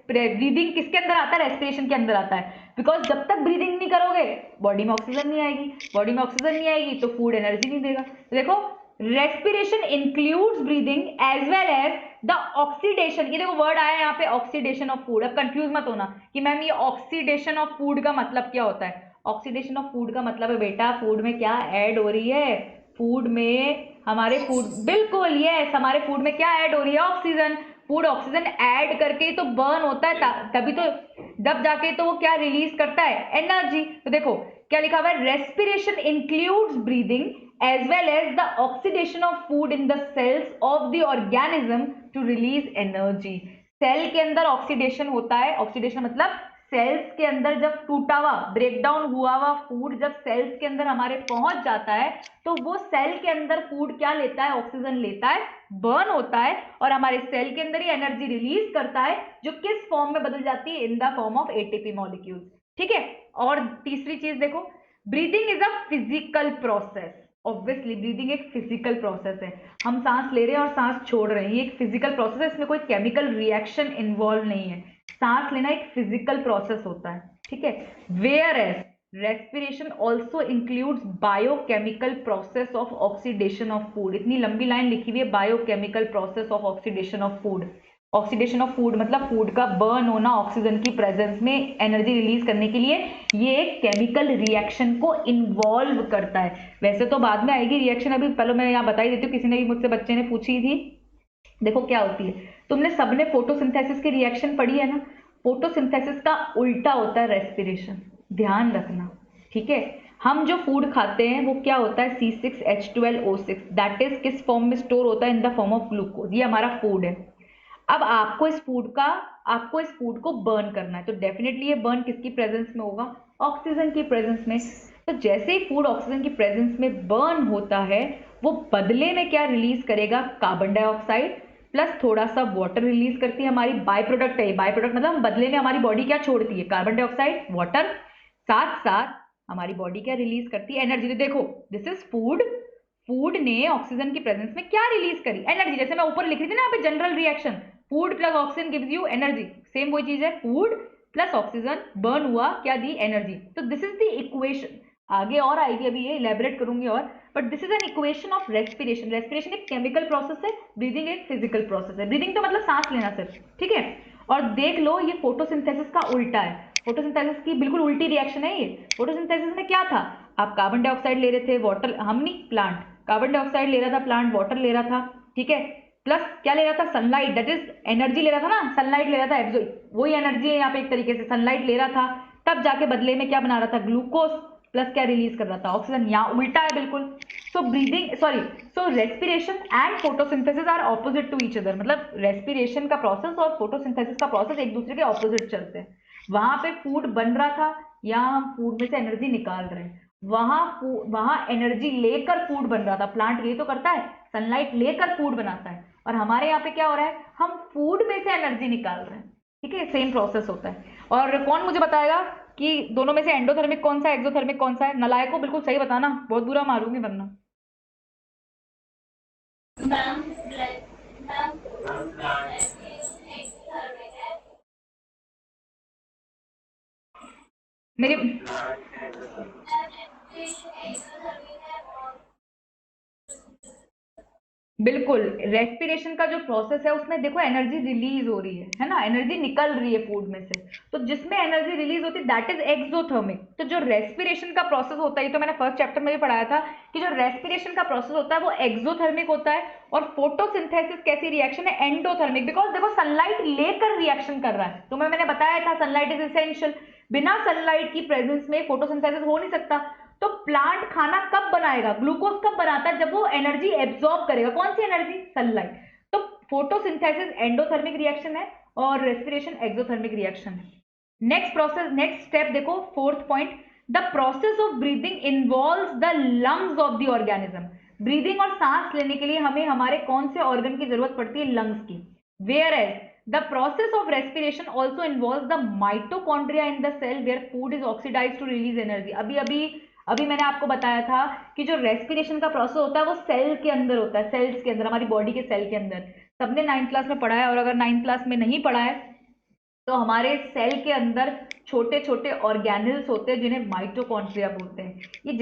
ब्रीदिंग किसके अंदर आता है, रेस्पिरेशन के अंदर आता है, बिकॉज जब तक ब्रीदिंग नहीं करोगे बॉडी में ऑक्सीजन नहीं आएगी, बॉडी में ऑक्सीजन नहीं आएगी तो फूड एनर्जी नहीं देगा। तो देखो respiration includes breathing as well as the oxidation, ये देखो वर्ड आया यहाँ पे ऑक्सीडेशन ऑफ फूड। अब कंफ्यूज मत होना कि मैम ये ऑक्सीडेशन ऑफ फूड का मतलब क्या होता है। ऑक्सीडेशन ऑफ फूड का मतलब है बेटा फूड में क्या ऐड हो रही है, फूड में हमारे फूड, बिल्कुल यस, हमारे फूड में क्या ऐड हो रही है, ऑक्सीजन। फूड ऑक्सीजन ऐड करके ही तो बर्न होता है, तभी तो जब जाके तो वो क्या रिलीज करता है, एनर्जी। तो देखो क्या लिखा हुआ है, respiration includes breathing as well as the oxidation of food in the cells of the organism to release energy। Cell के अंदर ऑक्सीडेशन होता है, ऑक्सीडेशन मतलब सेल्स के अंदर जब टूटा हुआ ब्रेकडाउन हुआ हुआ फूड जब सेल्स के अंदर हमारे पहुंच जाता है तो वो सेल के अंदर फूड क्या लेता है, ऑक्सीजन लेता है, बर्न होता है और हमारे सेल के अंदर ही एनर्जी रिलीज करता है, जो किस फॉर्म में बदल जाती है, in the form of ATP molecules. ठीक है, और तीसरी चीज देखो, breathing is a physical process. Obviously breathing एक फिजिकल प्रोसेस है, हम सांस ले रहे हैं और सांस छोड़ रहे हैं, ये एक फिजिकल प्रोसेस है, इसमें कोई केमिकल रिएक्शन इन्वॉल्व नहीं है। सांस लेना एक फिजिकल प्रोसेस होता है, ठीक है। Whereas respiration also includes biochemical process of oxidation of food. इतनी लंबी लाइन लिखी हुई है, biochemical process of oxidation of food. Oxidation of food मतलब फूड का बर्न होना ऑक्सीजन की प्रेजेंस में एनर्जी रिलीज करने के लिए, ये एक केमिकल रिएक्शन को इन्वॉल्व करता है। वैसे तो बाद में आएगी रिएक्शन, अभी पहले मैं यहाँ बता ही देती हूँ, किसी ने भी मुझसे बच्चे ने पूछी थी, देखो क्या होती है, तुमने सबने फोटोसिंथेसिस की रिएक्शन पढ़ी है ना, फोटोसिंथेसिस का उल्टा होता है रेस्पिरेशन, ध्यान रखना, ठीक है। हम जो फूड खाते हैं वो क्या होता है, C6H12O6, दैट इज किस फॉर्म में स्टोर होता है, in the form of glucose, ये हमारा फूड है। अब आपको इस फूड को बर्न करना है, तो डेफिनेटली ये बर्न किसकी प्रेजेंस में होगा, ऑक्सीजन की प्रेजेंस में। तो जैसे ही फूड ऑक्सीजन की प्रेजेंस में बर्न होता है, वो बदले में क्या रिलीज करेगा, कार्बन डाइऑक्साइड प्लस थोड़ा सा वाटर रिलीज करती है, हमारी बाय प्रोडक्ट है। बाय प्रोडक्ट मतलब बदले में हमारी बॉडी क्या छोड़ती है, कार्बन डाइऑक्साइड, वाटर, साथ साथ हमारी बॉडी क्या रिलीज करती है, एनर्जी। तो देखो दिस इज फूड, फूड ने ऑक्सीजन की प्रेजेंस में क्या रिलीज करी, एनर्जी। जैसे मैं ऊपर लिख रही थी ना यहाँ पे general reaction, food plus oxygen gives you energy, same वही चीज है, फूड प्लस ऑक्सीजन बर्न हुआ, क्या दी, एनर्जी। तो दिस इज द इक्वेशन, आगे और आएगी, अभी ये इलेबोरेट करूंगी और, but this is an equation of respiration. Respiration एक केमिकल प्रोसेस है, ब्रीदिंग एक फिजिकल प्रोसेस है। ब्रीदिंग तो मतलब सांस लेना सिर्फ, ठीक है। और देख लो ये फोटोसिंथेसिस का उल्टा है, फोटोसिंथेसिस की बिल्कुल उल्टी रिएक्शन है ये। फोटोसिंथेसिस में क्या था, आप कार्बन डाइऑक्साइड ले रहे थे, वाटर, हम नहीं, प्लांट कार्बन डाइऑक्साइड ले रहा था, प्लांट वाटर ले रहा था, ठीक है, प्लस क्या ले रहा था, सनलाइट, दैट इज एनर्जी ले रहा था ना, सनलाइट ले रहा था, एब्जॉर्ब, वही एनर्जी है यहाँ पे एक तरीके से, सनलाइट ले रहा था, तब जाके बदले में क्या बना रहा था, ग्लूकोज, प्लस क्या रिलीज कर रहा था, ऑक्सीजन। यहाँ उल्टा है बिल्कुल। So breathing, so respiration and photosynthesis are opposite to each other, मतलब रेस्पिरेशन का प्रोसेस और फोटोसिंथेसिस का प्रोसेस एक दूसरे के ऑपोजिट चलते हैं। वहां पे फूड बन रहा था, यहाँ हम फूड में से एनर्जी निकाल रहे हैं, वहां एनर्जी लेकर फूड बन रहा था, प्लांट ये तो करता है, सनलाइट लेकर फूड बनाता है, और हमारे यहाँ पे क्या हो रहा है, हम फूड में से एनर्जी निकाल रहे हैं, ठीक है, सेम प्रोसेस होता है। और कौन मुझे बताएगा कि दोनों में से एंडोथर्मिक कौन सा है, एक्सोथर्मिक कौन सा है, नलायक को बिल्कुल सही बताना, बहुत बुरा मारूंगी वरना। मेरे बिल्कुल, रेस्पिरेशन का जो प्रोसेस है उसमें देखो एनर्जी रिलीज हो रही है ना, एनर्जी निकल रही है फूड में से, तो जिसमें एनर्जी रिलीज होती है दैट इज एक्सोथर्मिक। तो जो रेस्पिरेशन का प्रोसेस होता है, ये तो मैंने फर्स्ट चैप्टर में भी पढ़ाया था कि जो रेस्पिरेशन का प्रोसेस होता है वो एक्सोथर्मिक होता है, और फोटोसिंथेसिस कैसी रिएक्शन है, एंडोथर्मिक, बिकॉज देखो सनलाइट लेकर रिएक्शन कर रहा है, तो मैंने बताया था सनलाइट इज एसेंशियल। बिना सनलाइट की प्रेजेंस में फोटोसिंथेसिस हो नहीं सकता। तो प्लांट खाना कब बनाएगा, ग्लूकोज कब बनाता है, जब वो एनर्जी एब्जॉर्ब करेगा। कौन सी एनर्जी, सनलाइट। तो फोटोसिंथेसिस एंडोथर्मिक रिएक्शन है और रेस्पिरेशन एक्सोथर्मिक रिएक्शन है। नेक्स्ट प्रोसेस, नेक्स्ट स्टेप देखो, fourth point, the process of breathing involves the lungs of the organism. Breathing और सांस लेने के लिए हमें हमारे कौन से ऑर्गन की जरूरत पड़ती है, लंग्स की। Whereas the process of respiration also involves the mitochondria in the cell where food is oxidised to release energy. अभी मैंने आपको बताया था कि जो रेस्पिरेशन का प्रोसेस होता है वो सेल के अंदर होता है, सेल्स के अंदर, हमारी बॉडी के सेल के अंदर। सबने 9th क्लास में पढ़ा है, और अगर 9th क्लास में नहीं पढ़ा है तो हमारे सेल के अंदर छोटे छोटे ऑर्गेनल्स होते हैं जिन्हें माइटोकॉन्ड्रिया बोलते हैं। ये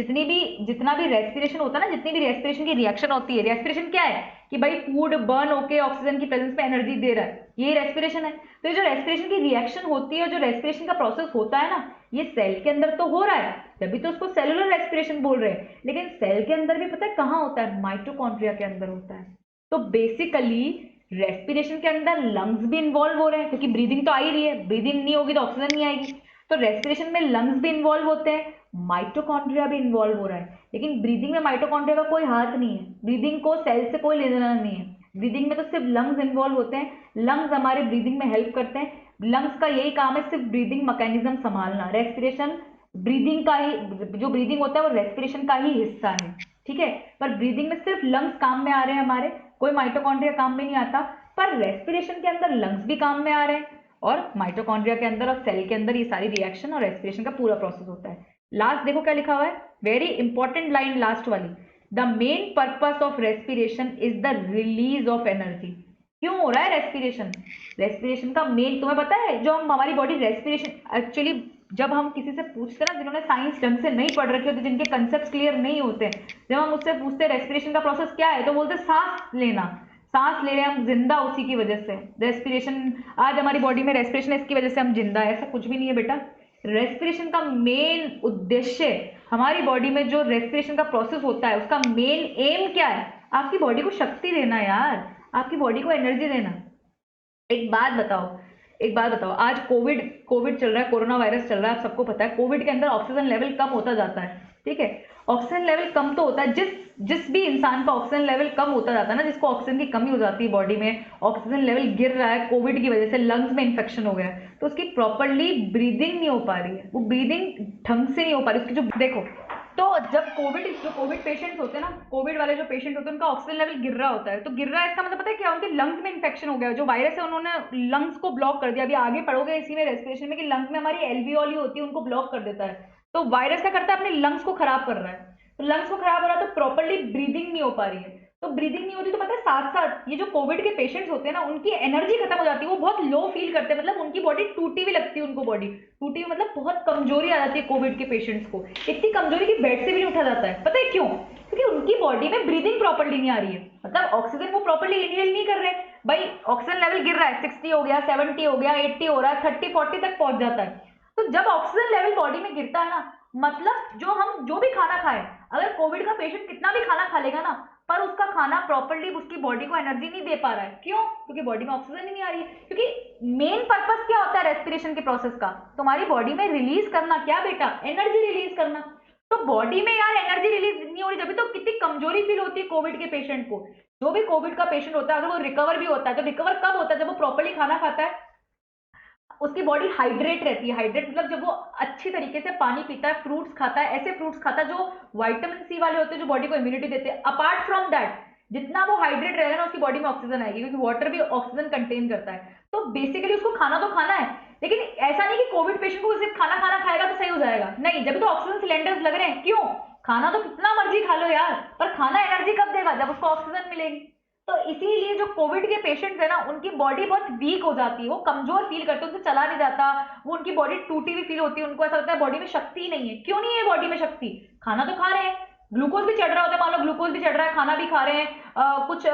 जितना भी रेस्पिरेशन होता है ना, जितनी भी रेस्पिरेशन की रिएक्शन होती है, रेस्पिरेशन क्या है कि भाई फूड बर्न होके ऑक्सीजन की प्रेजेंस में एनर्जी दे रहा है, ये रेस्पिरेशन है। तो ये जो रेस्पिरेशन की रिएक्शन होती है, जो रेस्पिरेशन का प्रोसेस होता है ना, ये सेल के अंदर तो हो रहा है, तभी तो उसको सेलुलर रेस्पिरेशन बोल रहे हैं। लेकिन सेल के अंदर भी पता है कहाँ होता है, माइटोकॉन्ड्रिया के अंदर होता है। तो बेसिकली रेस्पिरेशन के अंदर लंग्स भी इन्वॉल्व हो रहे हैं, क्योंकि ब्रीदिंग तो आ ही रही है, ब्रीदिंग नहीं होगी तो ऑक्सीजन नहीं आएगी। तो रेस्पिरेशन में लंग्स भी इन्वॉल्व होते हैं, माइटोकॉन्ड्रिया भी इन्वॉल्व हो रहा है। लेकिन ब्रीदिंग में माइटोकॉन्ड्रिया का कोई हाथ नहीं है, ब्रीदिंग को सेल से कोई लेना नहीं है। ब्रीदिंग में तो सिर्फ लंग्स इन्वॉल्व होते हैं, लंग्स हमारे ब्रीदिंग में हेल्प करते हैं। लंग्स का यही काम है, सिर्फ ब्रीदिंग मैकेनिज्म संभालना। रेस्पिरेशन ब्रीदिंग का ही, जो ब्रीदिंग होता है वो रेस्पिरेशन का ही हिस्सा है, ठीक है। पर ब्रीदिंग में सिर्फ लंग्स काम में आ रहे हैं हमारे, कोई माइटोकॉन्ड्रिया काम में नहीं आता। पर रेस्पिरेशन के अंदर लंग्स भी काम में आ रहे हैं, और माइटोकॉन्ड्रिया के अंदर और सेल के अंदर ये सारी रिएक्शन और रेस्पिरेशन का पूरा प्रोसेस होता है। लास्ट देखो क्या लिखा हुआ है, वेरी इंपॉर्टेंट लाइन लास्ट वाली, the main purpose of respiration is the release of energy. क्यों हो रहा है रेस्पिरेशन, रेस्पिरेशन का मेन तुम्हें पता है, जो हमारी बॉडी रेस्पिरेशन एक्चुअली, जब हम किसी से पूछते हैं ना जिन्होंने साइंस ढंग से नहीं पढ़ रखे होते, जिनके कंसेप्ट क्लियर नहीं होते, जब हम उससे पूछते हैं रेस्पिरेशन का प्रोसेस क्या है, तो बोलते सांस लेना, सांस ले रहे हैं हम जिंदा उसी की वजह से। रेस्पिरेशन, आज हमारी बॉडी में रेस्पिरेशन इसकी वजह से हम जिंदा है, ऐसा कुछ भी नहीं है बेटा। रेस्पिरेशन का मेन उद्देश्य, हमारी बॉडी में जो रेस्पिरेशन का प्रोसेस होता है उसका मेन एम क्या है, आपकी बॉडी को शक्ति देना यार, आपकी बॉडी को एनर्जी देना। एक बात बताओ, आज कोविड चल रहा है, कोरोना वायरस चल रहा है, आप सबको पता है कोविड के अंदर ऑक्सीजन लेवल कम होता जाता है, ठीक है। ऑक्सीजन लेवल कम तो होता है, जिस भी इंसान का ऑक्सीजन लेवल कम होता जाता है ना, जिसको ऑक्सीजन की कमी हो जाती है बॉडी में, ऑक्सीजन लेवल गिर रहा है कोविड की वजह से, लंग्स में इंफेक्शन हो गया है, तो उसकी प्रॉपरली ब्रीदिंग नहीं हो पा रही है, वो ब्रीदिंग ढंग से नहीं हो पा रही उसकी, जो देखो, तो जब कोविड पेशेंट्स होते हैं ना, कोविड वाले जो पेशेंट होते हैं, उनका ऑक्सीजन लेवल गिर रहा होता है, तो गिर रहा है इसका मतलब पता है क्या, उनके लंग्स में इंफेक्शन हो गया, जो वायरस है उन्होंने लंग्स को ब्लॉक कर दिया। अभी आगे पढ़ोगे इसी में रेस्पिरेशन में कि लंग्स में हमारी एल्वियोली होती है, उनको ब्लॉक कर देता है। तो वायरस क्या करता है, अपने लंग्स को खराब कर रहा है, तो लंग्स को खराब हो रहा है तो प्रॉपरली ब्रीदिंग नहीं हो पा रही है। तो ब्रीदिंग नहीं होती तो पता है साथ साथ ये जो कोविड के पेशेंट्स होते हैं ना, उनकी एनर्जी खत्म हो जाती है, वो बहुत लो फील करते हैं, मतलब उनकी बॉडी टूटी हुई लगती है, उनको बॉडी टूटी हुई मतलब बहुत कमजोरी आ जाती है कोविड के पेशेंट्स को, इतनी कमजोरी कि बेड से भी नहीं उठा जाता है। पता है क्यों, क्योंकि उनकी बॉडी में ब्रीदिंग प्रॉपरली नहीं आ रही है, मतलब ऑक्सीजन वो प्रॉपरली इनहेल नहीं कर रहे। भाई ऑक्सीजन लेवल गिर रहा है, 60 हो गया, 70 हो गया, 80 हो रहा है, 30 40 तक पहुंच जाता है। तो जब ऑक्सीजन लेवल बॉडी में गिरता है ना, मतलब जो भी खाना खाए, अगर कोविड का पेशेंट कितना भी खाना खा लेगा ना, पर उसका खाना प्रॉपरली उसकी बॉडी को एनर्जी नहीं दे पा रहा है। क्यों, क्योंकि बॉडी में ऑक्सीजन ही नहीं आ रही है। क्योंकि मेन पर्पस क्या होता है रेस्पिरेशन के प्रोसेस का, तुम्हारी बॉडी में रिलीज करना, क्या बेटा, एनर्जी रिलीज करना। तो बॉडी में यार एनर्जी रिलीज नहीं हो रही, जब तो कितनी कमजोरी फील होती है कोविड के पेशेंट को। जो भी कोविड का पेशेंट होता है, अगर वो रिकवर भी होता है तो रिकवर कब होता है, जब वो प्रॉपरली खाना खाता है, उसकी बॉडी हाइड्रेट रहती है। हाइड्रेट मतलब जब वो अच्छी तरीके से पानी पीता है, फ्रूट्स खाता है, ऐसे फ्रूट्स खाता है जो विटामिन सी वाले होते हैं, जो बॉडी को इम्यूनिटी देते हैं। अपार्ट फ्रॉम दैट, जितना वो हाइड्रेट रहेगा ना, उसकी बॉडी में ऑक्सीजन आएगी, क्योंकि वाटर भी ऑक्सीजन कंटेन करता है। तो बेसिकली उसको खाना तो खाना है, लेकिन ऐसा नहीं कि कोविड पेशेंट को सिर्फ खाना खाना खाएगा तो सही हो जाएगा, नहीं। जब तो ऑक्सीजन सिलेंडर्स लग रहे हैं, क्यों, खाना तो कितना मर्जी खा लो यार, पर खाना एनर्जी कब देगा, जब उसको ऑक्सीजन मिलेगी। तो इसीलिए जो कोविड के पेशेंट्स है ना, उनकी बॉडी बहुत वीक हो जाती है, वो कमजोर फील करते हैं, उनसे चला नहीं जाता, वो उनकी बॉडी टूटी हुई फील होती है, उनको ऐसा लगता है बॉडी में शक्ति ही नहीं है। क्यों नहीं है बॉडी में शक्ति, खाना तो खा रहे हैं, ग्लूकोज भी चढ़ रहा होता है, मान लो ग्लूकोज भी चढ़ रहा है, खाना भी खा रहे हैं, कुछ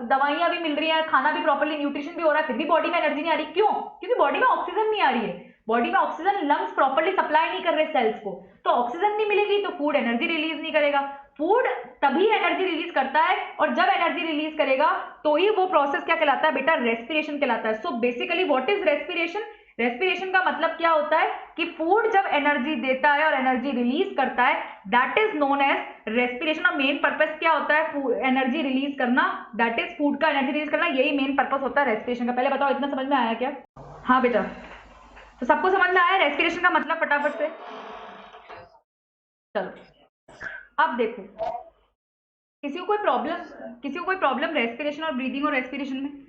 दवाइयां भी मिल रही है, खाना भी प्रॉपरली, न्यूट्रिशन भी हो रहा है, फिर भी बॉडी में एनर्जी नहीं आ रही। क्यों, क्योंकि बॉडी में ऑक्सीजन नहीं आ रही है, बॉडी में ऑक्सीजन लंग्स प्रॉपरली सप्लाई नहीं कर रहे सेल्स को, तो ऑक्सीजन नहीं मिलेगी तो फूड एनर्जी रिलीज नहीं करेगा। फूड तभी एनर्जी रिलीज करता है, और जब एनर्जी रिलीज करेगा तो ही वो प्रोसेस क्या कहलाता है बेटा, रेस्पिरेशन कहलाता है। So basically what is respiration, respiration का मतलब क्या होता है कि फूड जब एनर्जी देता है और एनर्जी रिलीज करता है, that is known as respiration. और मेन पर्पस क्या होता है एनर्जी रिलीज करना, दैट इज फूड का एनर्जी रिलीज करना, यही मेन पर्पस होता है रेस्पिरेशन का। पहले बताओ इतना समझ में आया क्या? हाँ बेटा, तो सबको समझ में आया रेस्पिरेशन का मतलब फटाफट से? चलो अब देखो, किसी को कोई प्रॉब्लम रेस्पिरेशन और ब्रीदिंग और रेस्पिरेशन में?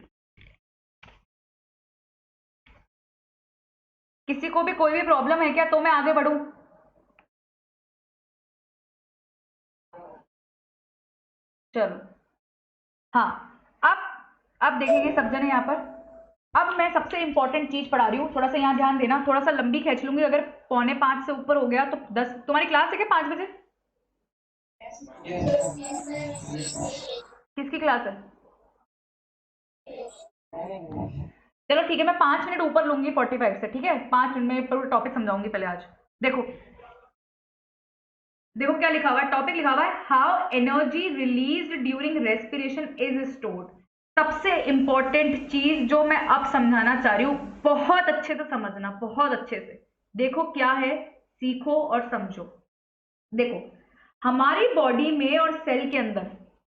किसी को भी कोई भी प्रॉब्लम है क्या? तो मैं आगे बढ़ूं? चलो हाँ, अब देखेंगे सब जने यहाँ पर। अब मैं सबसे इंपॉर्टेंट चीज पढ़ा रही हूँ, थोड़ा सा यहाँ ध्यान देना, थोड़ा सा लंबी खींच लूंगी, अगर 4:45 से ऊपर हो गया तो 10। तुम्हारी क्लास है क्या 5 बजे? किसकी क्लास है? चलो ठीक है, मैं 5 मिनट ऊपर लूंगी 45 से, ठीक है? 5 मिनट में पूरा टॉपिक समझाऊंगी पहले आज। देखो देखो क्या लिखा हुआ है, टॉपिक लिखा हुआ है how energy released during respiration is stored. सबसे इंपॉर्टेंट चीज जो मैं अब समझाना चाह रही हूं, बहुत अच्छे से समझना, बहुत अच्छे से देखो क्या है, सीखो और समझो। देखो, हमारी बॉडी में और सेल के अंदर,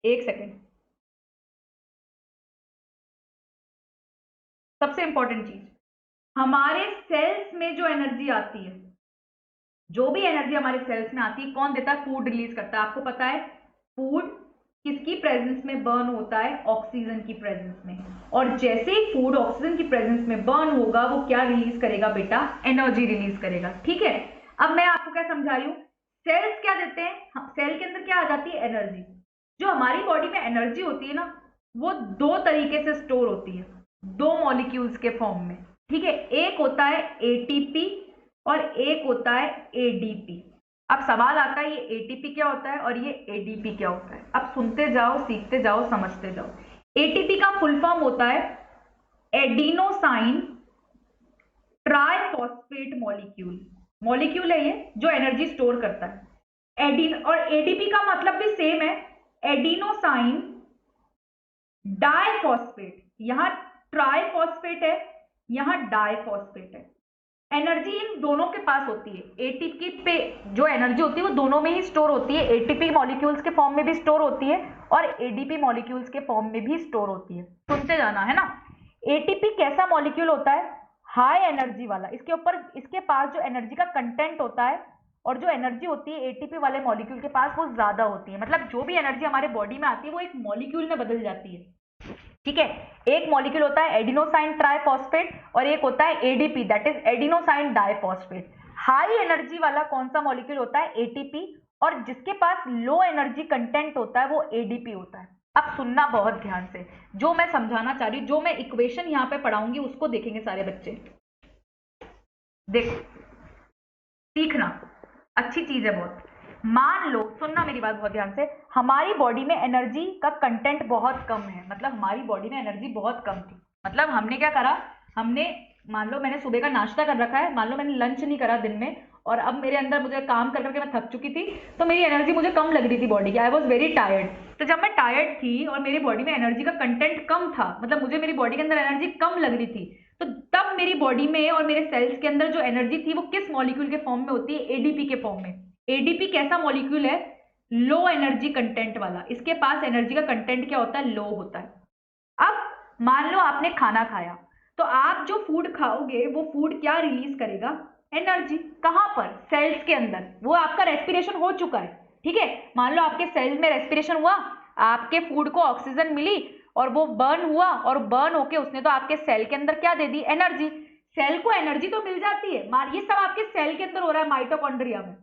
एक सेकेंड, सबसे इंपॉर्टेंट चीज, हमारे सेल्स में जो एनर्जी आती है, जो भी एनर्जी हमारे सेल्स में आती है, कौन देता है? फूड रिलीज करता है। आपको पता है फूड किसकी प्रेजेंस में बर्न होता है? ऑक्सीजन की प्रेजेंस में। और जैसे ही फूड ऑक्सीजन की प्रेजेंस में बर्न होगा, वो क्या रिलीज करेगा बेटा? एनर्जी रिलीज करेगा, ठीक है? अब मैं आपको क्या समझा रही हूँ, सेल्स क्या देते हैं? सेल के अंदर क्या आ जाती है? एनर्जी। जो हमारी बॉडी में एनर्जी होती है ना, वो दो तरीके से स्टोर होती है, दो मॉलिक्यूल्स के फॉर्म में, ठीक है? एक होता है एटीपी और एक होता है एडीपी। अब सवाल आता है ये एटीपी क्या होता है और ये एडीपी क्या होता है? अब सुनते जाओ, सीखते जाओ, समझते जाओ। एटीपी का फुल फॉर्म होता है एडिनोसाइन ट्राइफॉस्फेट मॉलिक्यूल। मॉलिक्यूल है ये जो एनर्जी स्टोर करता है। एडिन और एडीपी का मतलब भी सेम है, एडिनोसाइन डाइफॉस्फेट। यहां ट्राइफॉस्फेट है, यहां डाइफॉस्फेट है। एनर्जी इन दोनों के पास होती है। एटीपी पे जो एनर्जी होती है वो दोनों में ही स्टोर होती है, एटीपी मॉलिक्यूल्स के फॉर्म में भी स्टोर होती है और एडीपी मॉलिक्यूल्स के फॉर्म में भी स्टोर होती है। सुनते जाना है ना। एटीपी कैसा मॉलिक्यूल होता है? हाई एनर्जी वाला। इसके ऊपर, इसके पास जो एनर्जी का कंटेंट होता है और जो एनर्जी होती है एटीपी वाले मॉलिक्यूल के पास, वो ज्यादा होती है। मतलब जो भी एनर्जी हमारे बॉडी में आती है वो एक मॉलिक्यूल में बदल जाती है, ठीक है? एक मॉलिक्यूल होता है एडिनोसाइन ट्राइफॉस्फेट और एक होता है ADP, that is adenosine diphosphate. High energy वाला कौन सा मॉलिक्यूल होता है? एटीपी। और जिसके पास लो एनर्जी कंटेंट होता है वो एडीपी होता है। अब सुनना बहुत ध्यान से, जो मैं समझाना चाह रही हूं, जो मैं इक्वेशन यहां पे पढ़ाऊंगी उसको देखेंगे सारे बच्चे। देखो, सीखना अच्छी चीज है बहुत। मान लो, सुनना मेरी बात बहुत ध्यान से, हमारी बॉडी में एनर्जी का कंटेंट बहुत कम है, मतलब हमारी बॉडी में एनर्जी बहुत कम थी। मतलब हमने क्या करा, हमने, मान लो मैंने सुबह का नाश्ता कर रखा है, मान लो मैंने लंच नहीं करा दिन में, और अब मेरे अंदर, मुझे काम कर करके मैं थक चुकी थी, तो मेरी एनर्जी मुझे कम लग रही थी बॉडी की, आई वॉज वेरी टायर्ड। तो जब मैं टायर्ड थी और मेरी बॉडी में एनर्जी का कंटेंट कम था, मतलब मुझे मेरी बॉडी के अंदर एनर्जी कम लग रही थी, तो तब मेरी बॉडी में और मेरे सेल्स के अंदर जो एनर्जी थी वो किस मॉलिक्यूल के फॉर्म में होती है? एडीपी के फॉर्म में। एडीपी कैसा मॉलिक्यूल है? लो एनर्जी कंटेंट वाला। इसके पास एनर्जी का कंटेंट क्या होता है? लो होता है। अब मान लो आपने खाना खाया, तो आप जो फूड खाओगे वो फूड क्या रिलीज करेगा? एनर्जी। कहां पर? सेल्स के अंदर। वो आपका रेस्पिरेशन हो चुका है, ठीक है? मान लो आपके सेल में रेस्पिरेशन हुआ, आपके फूड को ऑक्सीजन मिली और वो बर्न हुआ, और बर्न होके उसने तो आपके सेल के अंदर क्या दे दी? एनर्जी। सेल को एनर्जी तो मिल जाती है, ये सब आपके सेल के अंदर हो रहा है, माइटोकॉन्ड्रिया में।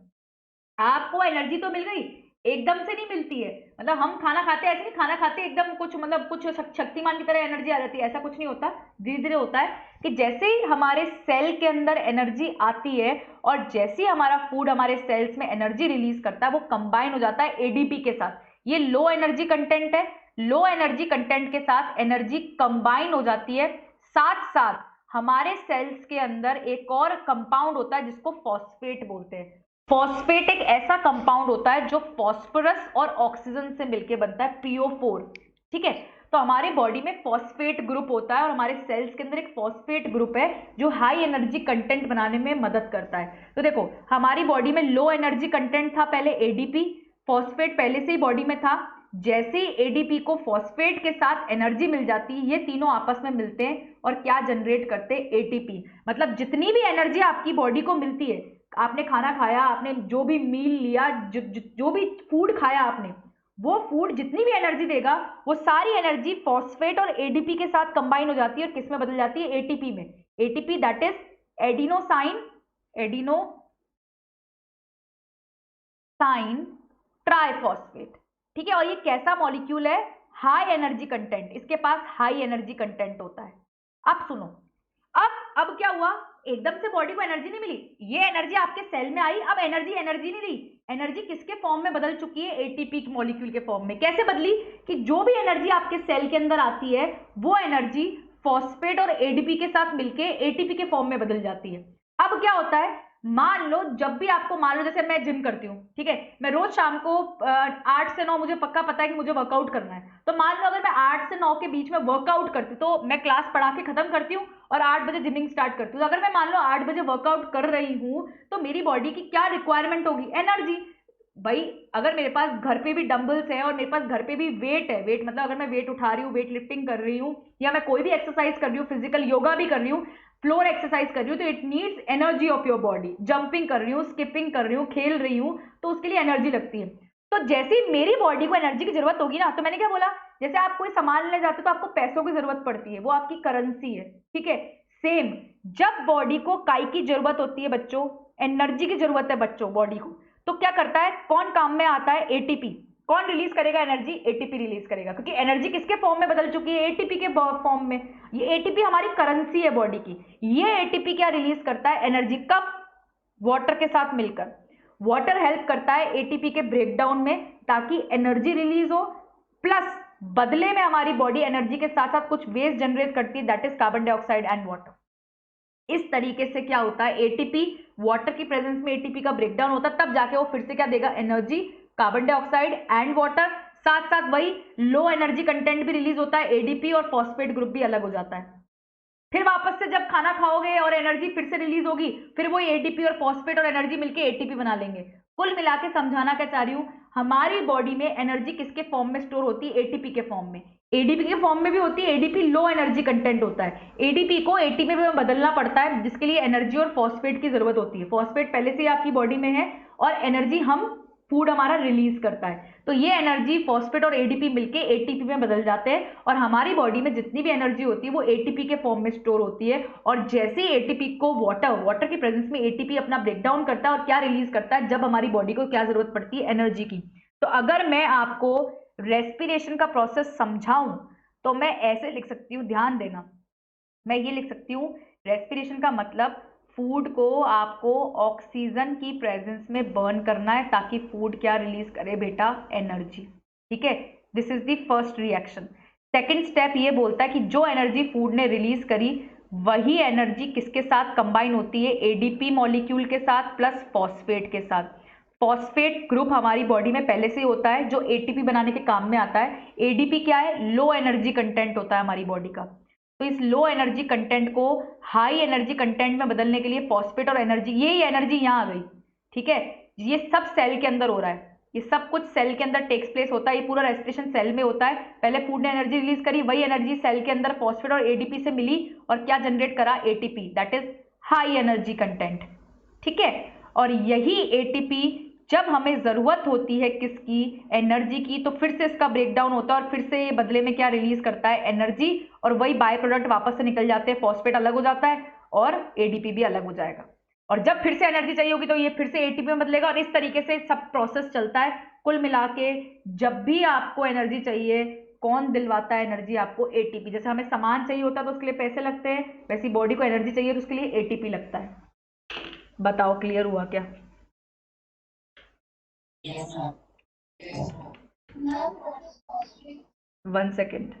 आपको एनर्जी तो मिल गई, एकदम से नहीं मिलती है। मतलब हम खाना खाते हैं, ऐसे नहीं खाना खाते एकदम कुछ, मतलब कुछ शक्तिमान की तरह एनर्जी आ जाती है, ऐसा कुछ नहीं होता। धीरे धीरे होता है कि जैसे ही हमारे सेल के अंदर एनर्जी आती है और जैसे ही हमारा फूड हमारे सेल्स में एनर्जी रिलीज करता है, वो कंबाइन हो जाता है एडीपी के साथ। ये लो एनर्जी कंटेंट है, लो एनर्जी कंटेंट के साथ एनर्जी कंबाइन हो जाती है। साथ साथ हमारे सेल्स के अंदर एक और कंपाउंड होता है जिसको फॉस्फेट बोलते हैं। फॉस्फेट एक ऐसा कंपाउंड होता है जो फॉस्फोरस और ऑक्सीजन से मिलकर बनता है, PO4, ठीक है? तो हमारे बॉडी में फॉस्फेट ग्रुप होता है और हमारे सेल्स के अंदर एक फॉस्फेट ग्रुप है जो हाई एनर्जी कंटेंट बनाने में मदद करता है। तो देखो हमारी बॉडी में लो एनर्जी कंटेंट था पहले एडीपी, फॉस्फेट पहले से ही बॉडी में था। जैसे ही एडीपी को फॉस्फेट के साथ एनर्जी मिल जाती है, ये तीनों आपस में मिलते हैं और क्या जनरेट करते हैं, एटीपी। मतलब जितनी भी एनर्जी आपकी बॉडी को मिलती है, आपने खाना खाया, आपने जो भी मील लिया, जो भी फूड खाया आपने, वो फूड जितनी भी एनर्जी देगा वो सारी एनर्जी फॉस्फेट और एडीपी के साथ कंबाइन हो जाती है और किस में बदल जाती है, एटीपी में। ATP that is adenosine triphosphate. ठीक है, और ये कैसा मॉलिक्यूल है, हाई एनर्जी कंटेंट, इसके पास हाई एनर्जी कंटेंट होता है। अब सुनो, अब क्या हुआ, एकदम से बॉडी को एनर्जी नहीं मिली, ये एनर्जी आपके सेल में आई। अब एनर्जी नहीं रही, एनर्जी किसके फॉर्म में बदल चुकी है, एटीपी मॉलिक्यूल के फॉर्म में। कैसे बदली कि जो भी एनर्जी आपके सेल के अंदर आती है वो एनर्जी फॉस्फेट और एडीपी के साथ मिलके एटीपी के फॉर्म में बदल जाती है। अब क्या होता है, मान लो जब भी आपको, मान लो जैसे मैं जिम करती हूँ, ठीक है, मैं रोज शाम को 8 से 9 मुझे पक्का पता है कि मुझे वर्कआउट करना है। तो मान लो अगर मैं 8 से 9 के बीच में वर्कआउट करती हूँ, तो मैं क्लास पढ़ा के खत्म करती हूँ और 8 बजे जिमिंग स्टार्ट करती हूँ। तो अगर मैं मान लो 8 बजे वर्कआउट कर रही हूँ तो मेरी बॉडी की क्या रिक्वायरमेंट होगी, एनर्जी। भाई अगर मेरे पास घर पे भी डंबल्स है और मेरे पास घर पे भी वेट है, वेट मतलब अगर मैं वेट उठा रही हूँ, वेट लिफ्टिंग कर रही हूँ, या मैं कोई भी एक्सरसाइज कर रही हूँ, फिजिकल योगा भी कर रही हूँ, फ्लोर एक्सरसाइज कर रही हूँ, तो it needs energy of your body. Jumping कर रही हूँ, स्किपिंग कर रही हूँ, खेल रही हूँ, तो उसके लिए एनर्जी लगती है। तो जैसे ही मेरी बॉडी को एनर्जी की जरूरत होगी ना, तो मैंने क्या बोला, जैसे आप कोई सामान लेने जाते हो तो आपको पैसों की जरूरत पड़ती है, वो आपकी करेंसी है, ठीक है। सेम जब बॉडी को काय की जरूरत होती है बच्चों, एनर्जी की जरूरत है बच्चों बॉडी को, तो क्या करता है, कौन काम में आता है, एटीपी। कौन रिलीज करेगा एनर्जी, एटीपी रिलीज करेगा, क्योंकि एनर्जी किसके फॉर्म में बदल चुकी है, एटीपी के फॉर्म में। ये एटीपी हमारी करेंसी है बॉडी की। ये एटीपी क्या रिलीज करता है, एनर्जी। कब, वाटर के साथ मिलकर। वाटर हेल्प करता है एटीपी के ब्रेकडाउन में ताकि एनर्जी रिलीज हो, प्लस बदले में हमारी बॉडी एनर्जी के साथ साथ कुछ वेस्ट जनरेट करती है, that is carbon dioxide and water. इस तरीके से क्या होता है, एटीपी, वाटर की प्रेजेंस में एटीपी का ब्रेकडाउन होता है, तब जाके वो फिर से क्या देगा, energy, carbon dioxide and water. साथ साथ वही लो एनर्जी कंटेंट भी रिलीज होता है, एडीपी और फॉस्फेट ग्रुप भी अलग हो जाता है। फिर वापस से जब खाना खाओगे और एनर्जी फिर से रिलीज होगी, फिर वो एडीपी और फॉस्फेट और एनर्जी मिलके एटीपी बना लेंगे। कुल मिला के समझाना क्या चाह रही हूं, हमारी बॉडी में एनर्जी किसके फॉर्म में स्टोर होती है, एटीपी के फॉर्म में। एडीपी के फॉर्म में भी होती है, एडीपी लो एनर्जी कंटेंट होता है, एडीपी को एटीपी में बदलना पड़ता है, जिसके लिए एनर्जी और फॉस्फेट की जरूरत होती है। फॉस्फेट पहले से ही आपकी बॉडी में है और एनर्जी हम फूड हमारा रिलीज करता है, तो ये एनर्जी फॉस्फेट और एडीपी मिलके एटीपी में बदल जाते हैं और हमारी बॉडी में जितनी भी एनर्जी होती है वो एटीपी के फॉर्म में स्टोर होती है। और जैसे ही एटीपी को वाटर की प्रेजेंस में एटीपी अपना ब्रेकडाउन करता है और क्या रिलीज करता है, जब हमारी बॉडी को क्या जरूरत पड़ती है, एनर्जी की। तो अगर मैं आपको रेस्पिरेशन का प्रोसेस समझाऊं तो मैं ऐसे लिख सकती हूँ, ध्यान देना, मैं ये लिख सकती हूँ, रेस्पिरेशन का मतलब फूड को आपको ऑक्सीजन की प्रेजेंस में बर्न करना है ताकि फूड क्या रिलीज करे बेटा, एनर्जी। ठीक है, this is the first reaction. Second step ये बोलता है कि जो एनर्जी फूड ने रिलीज करी वही एनर्जी किसके साथ कंबाइन होती है, एडीपी मॉलिक्यूल के साथ प्लस फॉस्फेट के साथ। फॉस्फेट ग्रुप हमारी बॉडी में पहले से ही होता है जो एटीपी बनाने के काम में आता है। एडीपी क्या है, लो एनर्जी कंटेंट होता है हमारी बॉडी का। तो इस लो एनर्जी कंटेंट को हाई एनर्जी कंटेंट में बदलने के लिए फॉस्फेट और एनर्जी, यही एनर्जी यहाँ आ गई। ठीक है, ये सब सेल के अंदर हो रहा है, ये सब कुछ सेल के अंदर टेक्स प्लेस होता है, ये पूरा रेस्पिरेशन सेल में होता है। पहले फूड ने एनर्जी रिलीज करी, वही एनर्जी सेल के अंदर फॉस्फेट और एडीपी से मिली और क्या जनरेट करा, ATP, that is high energy content. ठीक है, और यही एटीपी जब हमें जरूरत होती है किसकी, एनर्जी की, तो फिर से इसका ब्रेकडाउन होता है और फिर से ये बदले में क्या रिलीज करता है, एनर्जी, और वही बाय प्रोडक्ट वापस से निकल जाते हैं, फॉस्फेट अलग हो जाता है और एडीपी भी अलग हो जाएगा। और जब फिर से एनर्जी चाहिए होगी तो ये फिर से एटीपी में बदलेगा और इस तरीके से सब प्रोसेस चलता है। कुल मिला के जब भी आपको एनर्जी चाहिए, कौन दिलवाता है एनर्जी आपको, एटीपी। जैसे हमें सामान चाहिए होता है तो उसके लिए पैसे लगते हैं, वैसी बॉडी को एनर्जी चाहिए तो उसके लिए एटीपी लगता है। बताओ क्लियर हुआ क्या? वन सेकेंड,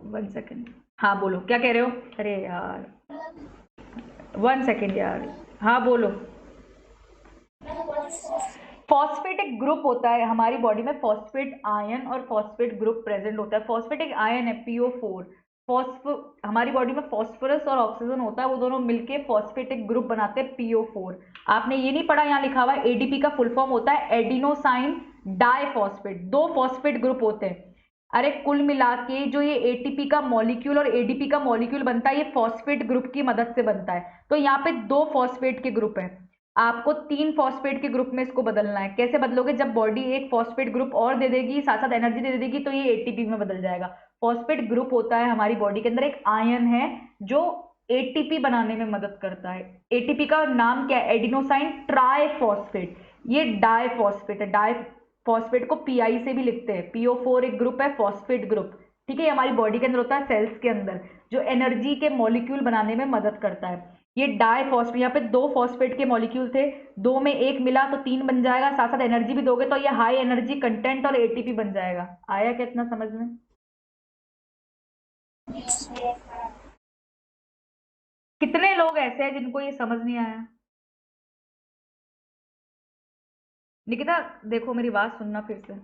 वन सेकेंड, हाँ बोलो क्या कह रहे हो, अरे यार 1 सेकेंड यार, हाँ बोलो। फॉस्फेट एक ग्रुप होता है हमारी बॉडी में, फॉस्फेट आयन और फॉस्फेट ग्रुप प्रेजेंट होता है। फॉस्फेट एक आयन है, PO4। हमारी बॉडी में फॉस्फोरस और ऑक्सीजन होता है, वो दोनों मिलके फॉस्फेटिक ग्रुप बनाते हैं PO4। आपने ये नहीं पढ़ा, यहाँ लिखा हुआ है ADP का फुल फॉर्म होता है एडिनोसाइन डाइफॉस्फेट। 2 फॉस्फेट ग्रुप होते हैं। अरे कुल मिला के जो ये ATP का मॉलिक्यूल और ADP का मॉलिक्यूल बनता है, ये फॉस्फेट ग्रुप की मदद से बनता है। तो यहाँ पे 2 फॉस्फेट के ग्रुप है, आपको 3 फॉस्फेट के ग्रुप में इसको बदलना है। कैसे बदलोगे? जब बॉडी एक फॉस्फेट ग्रुप और दे देगी, साथ साथ एनर्जी दे देगी, तो ये ATP में बदल जाएगा। फॉस्फेट ग्रुप होता है हमारी बॉडी के अंदर एक आयन है जो ATP बनाने में मदद करता है। ATP का नाम क्या है? Adenosine triphosphate. ये डाइफॉस्फेट है। डाइफॉस्फेट को PI से भी लिखते हैं। PO4 एक ग्रुप है, फॉस्फेट ग्रुप। ठीक है, ये हमारी बॉडी के अंदर होता है, सेल्स के अंदर, जो एनर्जी के मॉलिक्यूल बनाने में मदद करता है। ये डाइफॉस्फेट, यहाँ पे 2 फॉस्फेट के मॉलिक्यूल थे, 2 में 1 मिला तो 3 बन जाएगा, साथ साथ एनर्जी भी दोगे तो ये हाई एनर्जी कंटेंट और ATP बन जाएगा। आया क्या इतना समझ में? कितने लोग ऐसे हैं जिनको ये समझ नहीं आया? निकिता देखो, मेरी बात सुनना फिर से।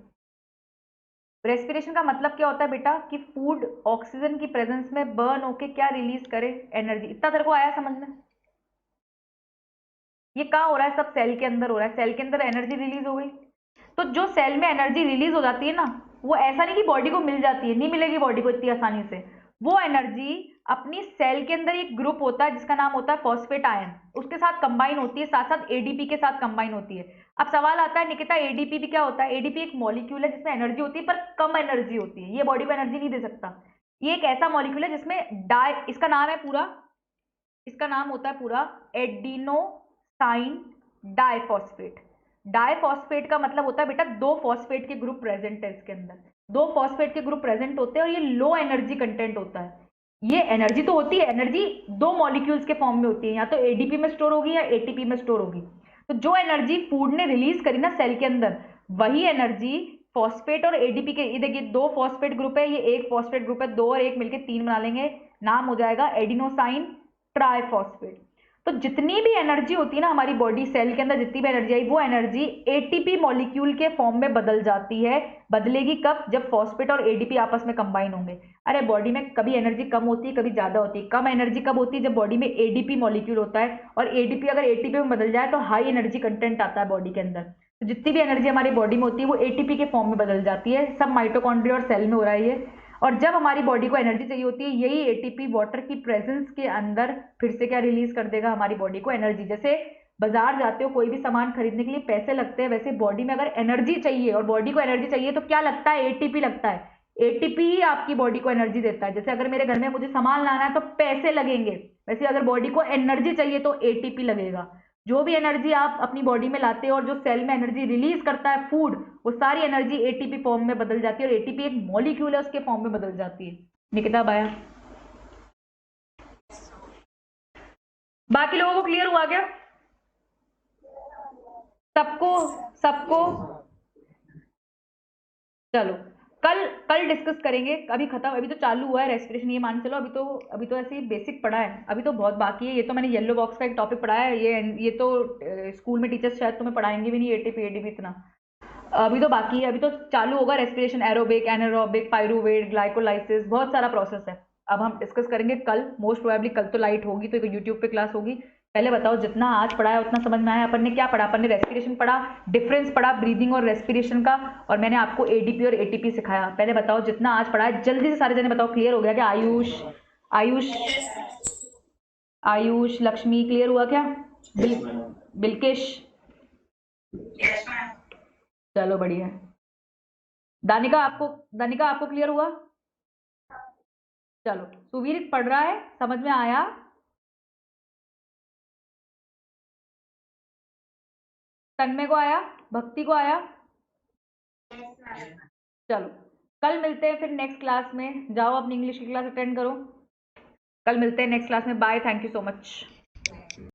रेस्पिरेशन का मतलब क्या होता है बेटा? कि फूड ऑक्सीजन की प्रेजेंस में बर्न होके क्या रिलीज करे? एनर्जी। इतना तेरे को आया समझ में? ये कहाँ हो रहा है? सब सेल के अंदर हो रहा है। सेल के अंदर एनर्जी रिलीज हो गई, तो जो सेल में एनर्जी रिलीज हो जाती है ना, वो ऐसा नहीं कि बॉडी को मिल जाती है, नहीं मिलेगी बॉडी को इतनी आसानी से। वो एनर्जी अपनी सेल के अंदर एक ग्रुप होता है जिसका नाम होता है फॉस्फेट आयन, उसके साथ कंबाइन होती है, साथ साथ ADP के साथ कंबाइन होती है। अब सवाल आता है निकिता, ADP भी क्या होता है? ADP एक मॉलिक्यूल है जिसमें एनर्जी होती है पर कम एनर्जी होती है, ये बॉडी को एनर्जी नहीं दे सकता। ये एक ऐसा मॉलिक्यूल है जिसमें इसका नाम है पूरा, इसका नाम होता है पूरा एडिनोसाइन डाइफॉस्फेट। डाइफॉस्फेट का मतलब होता है बेटा 2 फॉस्फेट के ग्रुप प्रेजेंट है इसके अंदर। 2 फॉस्फेट के ग्रुप प्रेजेंट होते हैं और ये लो एनर्जी कंटेंट होता है। ये एनर्जी तो होती है, एनर्जी 2 मॉलिक्यूल्स के फॉर्म में होती है, या तो ADP में स्टोर होगी या ATP में स्टोर होगी। तो जो एनर्जी फूड ने रिलीज करी ना सेल के अंदर, वही एनर्जी फॉस्फेट और ADP के, ये देखिए 2 फॉस्फेट ग्रुप है, ये एक फॉस्फेट ग्रुप है, 2 और 1 मिलकर 3 बना लेंगे, नाम हो जाएगा एडिनोसाइन ट्राइफॉस्फेट। तो जितनी भी एनर्जी होती है ना हमारी बॉडी सेल के अंदर, जितनी भी एनर्जी आई, वो एनर्जी ATP मॉलिक्यूल के फॉर्म में बदल जाती है। बदलेगी कब? जब फॉस्फेट और ADP आपस में कंबाइन होंगे। अरे बॉडी में कभी एनर्जी कम होती है, कभी ज्यादा होती है। कम एनर्जी कब होती है? जब बॉडी में ADP मॉलिक्यूल होता है, और ADP अगर ATP में बदल जाए तो हाई एनर्जी कंटेंट आता है बॉडी के अंदर। तो जितनी भी एनर्जी हमारी बॉडी में होती है वो ATP के फॉर्म में बदल जाती है। सब माइटोकॉन्ड्रिया और सेल में हो रहा है ये। और जब हमारी बॉडी को एनर्जी चाहिए होती है, यही ATP वाटर की प्रेजेंस के अंदर फिर से क्या रिलीज कर देगा? हमारी बॉडी को एनर्जी। जैसे बाजार जाते हो कोई भी सामान खरीदने के लिए पैसे लगते हैं, वैसे बॉडी में अगर एनर्जी चाहिए और बॉडी को एनर्जी चाहिए तो क्या लगता है? ATP लगता है। ATP ही आपकी बॉडी को एनर्जी देता है। जैसे अगर मेरे घर में मुझे सामान लाना है तो पैसे लगेंगे, वैसे अगर बॉडी को एनर्जी चाहिए तो ATP लगेगा। जो भी एनर्जी आप अपनी बॉडी में लाते हो और जो सेल में एनर्जी रिलीज करता है फूड, वो सारी एनर्जी ATP फॉर्म में बदल जाती है, और ATP एक मॉलिक्यूल है उसके फॉर्म में बदल जाती है। निकिता बाया, बाकी लोगों को क्लियर हुआ क्या? सबको? सबको? चलो कल कल डिस्कस करेंगे। अभी खत्म, अभी तो चालू हुआ है रेस्पिरेशन, ये मान चलो। अभी तो ऐसे ही बेसिक पढ़ा है, अभी तो बहुत बाकी है। ये तो मैंने येलो बॉक्स का एक टॉपिक पढ़ा है, ये तो स्कूल में टीचर्स शायद तुम्हें पढ़ाएंगे भी नहीं ATP ADP इतना। अभी तो बाकी है, अभी तो चालू होगा respiration, aerobic, anaerobic, pyruvate, glycolysis, बहुत सारा प्रोसेस है। अब हम डिस्कस करेंगे कल, मोस्ट प्रोबेबली कल तो लाइट होगी तो यूट्यूब पे क्लास होगी। पहले बताओ जितना आज पढ़ा है उतना समझ में आया? अपन ने क्या पढ़ा? अपन ने रेस्पिरेशन पढ़ा, डिफरेंस पढ़ा ब्रीदिंग और रेस्पिरेशन का, और मैंने आपको ADP और ATP सिखाया। पहले बताओ जितना आज पढ़ा है, जल्दी से सारे जने बताओ क्लियर हो गया क्या? आयुष, आयुष, आयुष, लक्ष्मी क्लियर हुआ क्या? बिल, बिल्किश, चलो बढ़िया है। दानिका आपको क्लियर हुआ? चलो, सुवीर पढ़ रहा है, समझ में आया? तन्मय को आया? भक्ति को आया? चलो कल मिलते हैं फिर नेक्स्ट क्लास में। जाओ अपनी इंग्लिश की क्लास अटेंड करो। कल मिलते हैं नेक्स्ट क्लास में। Bye, thank you so much.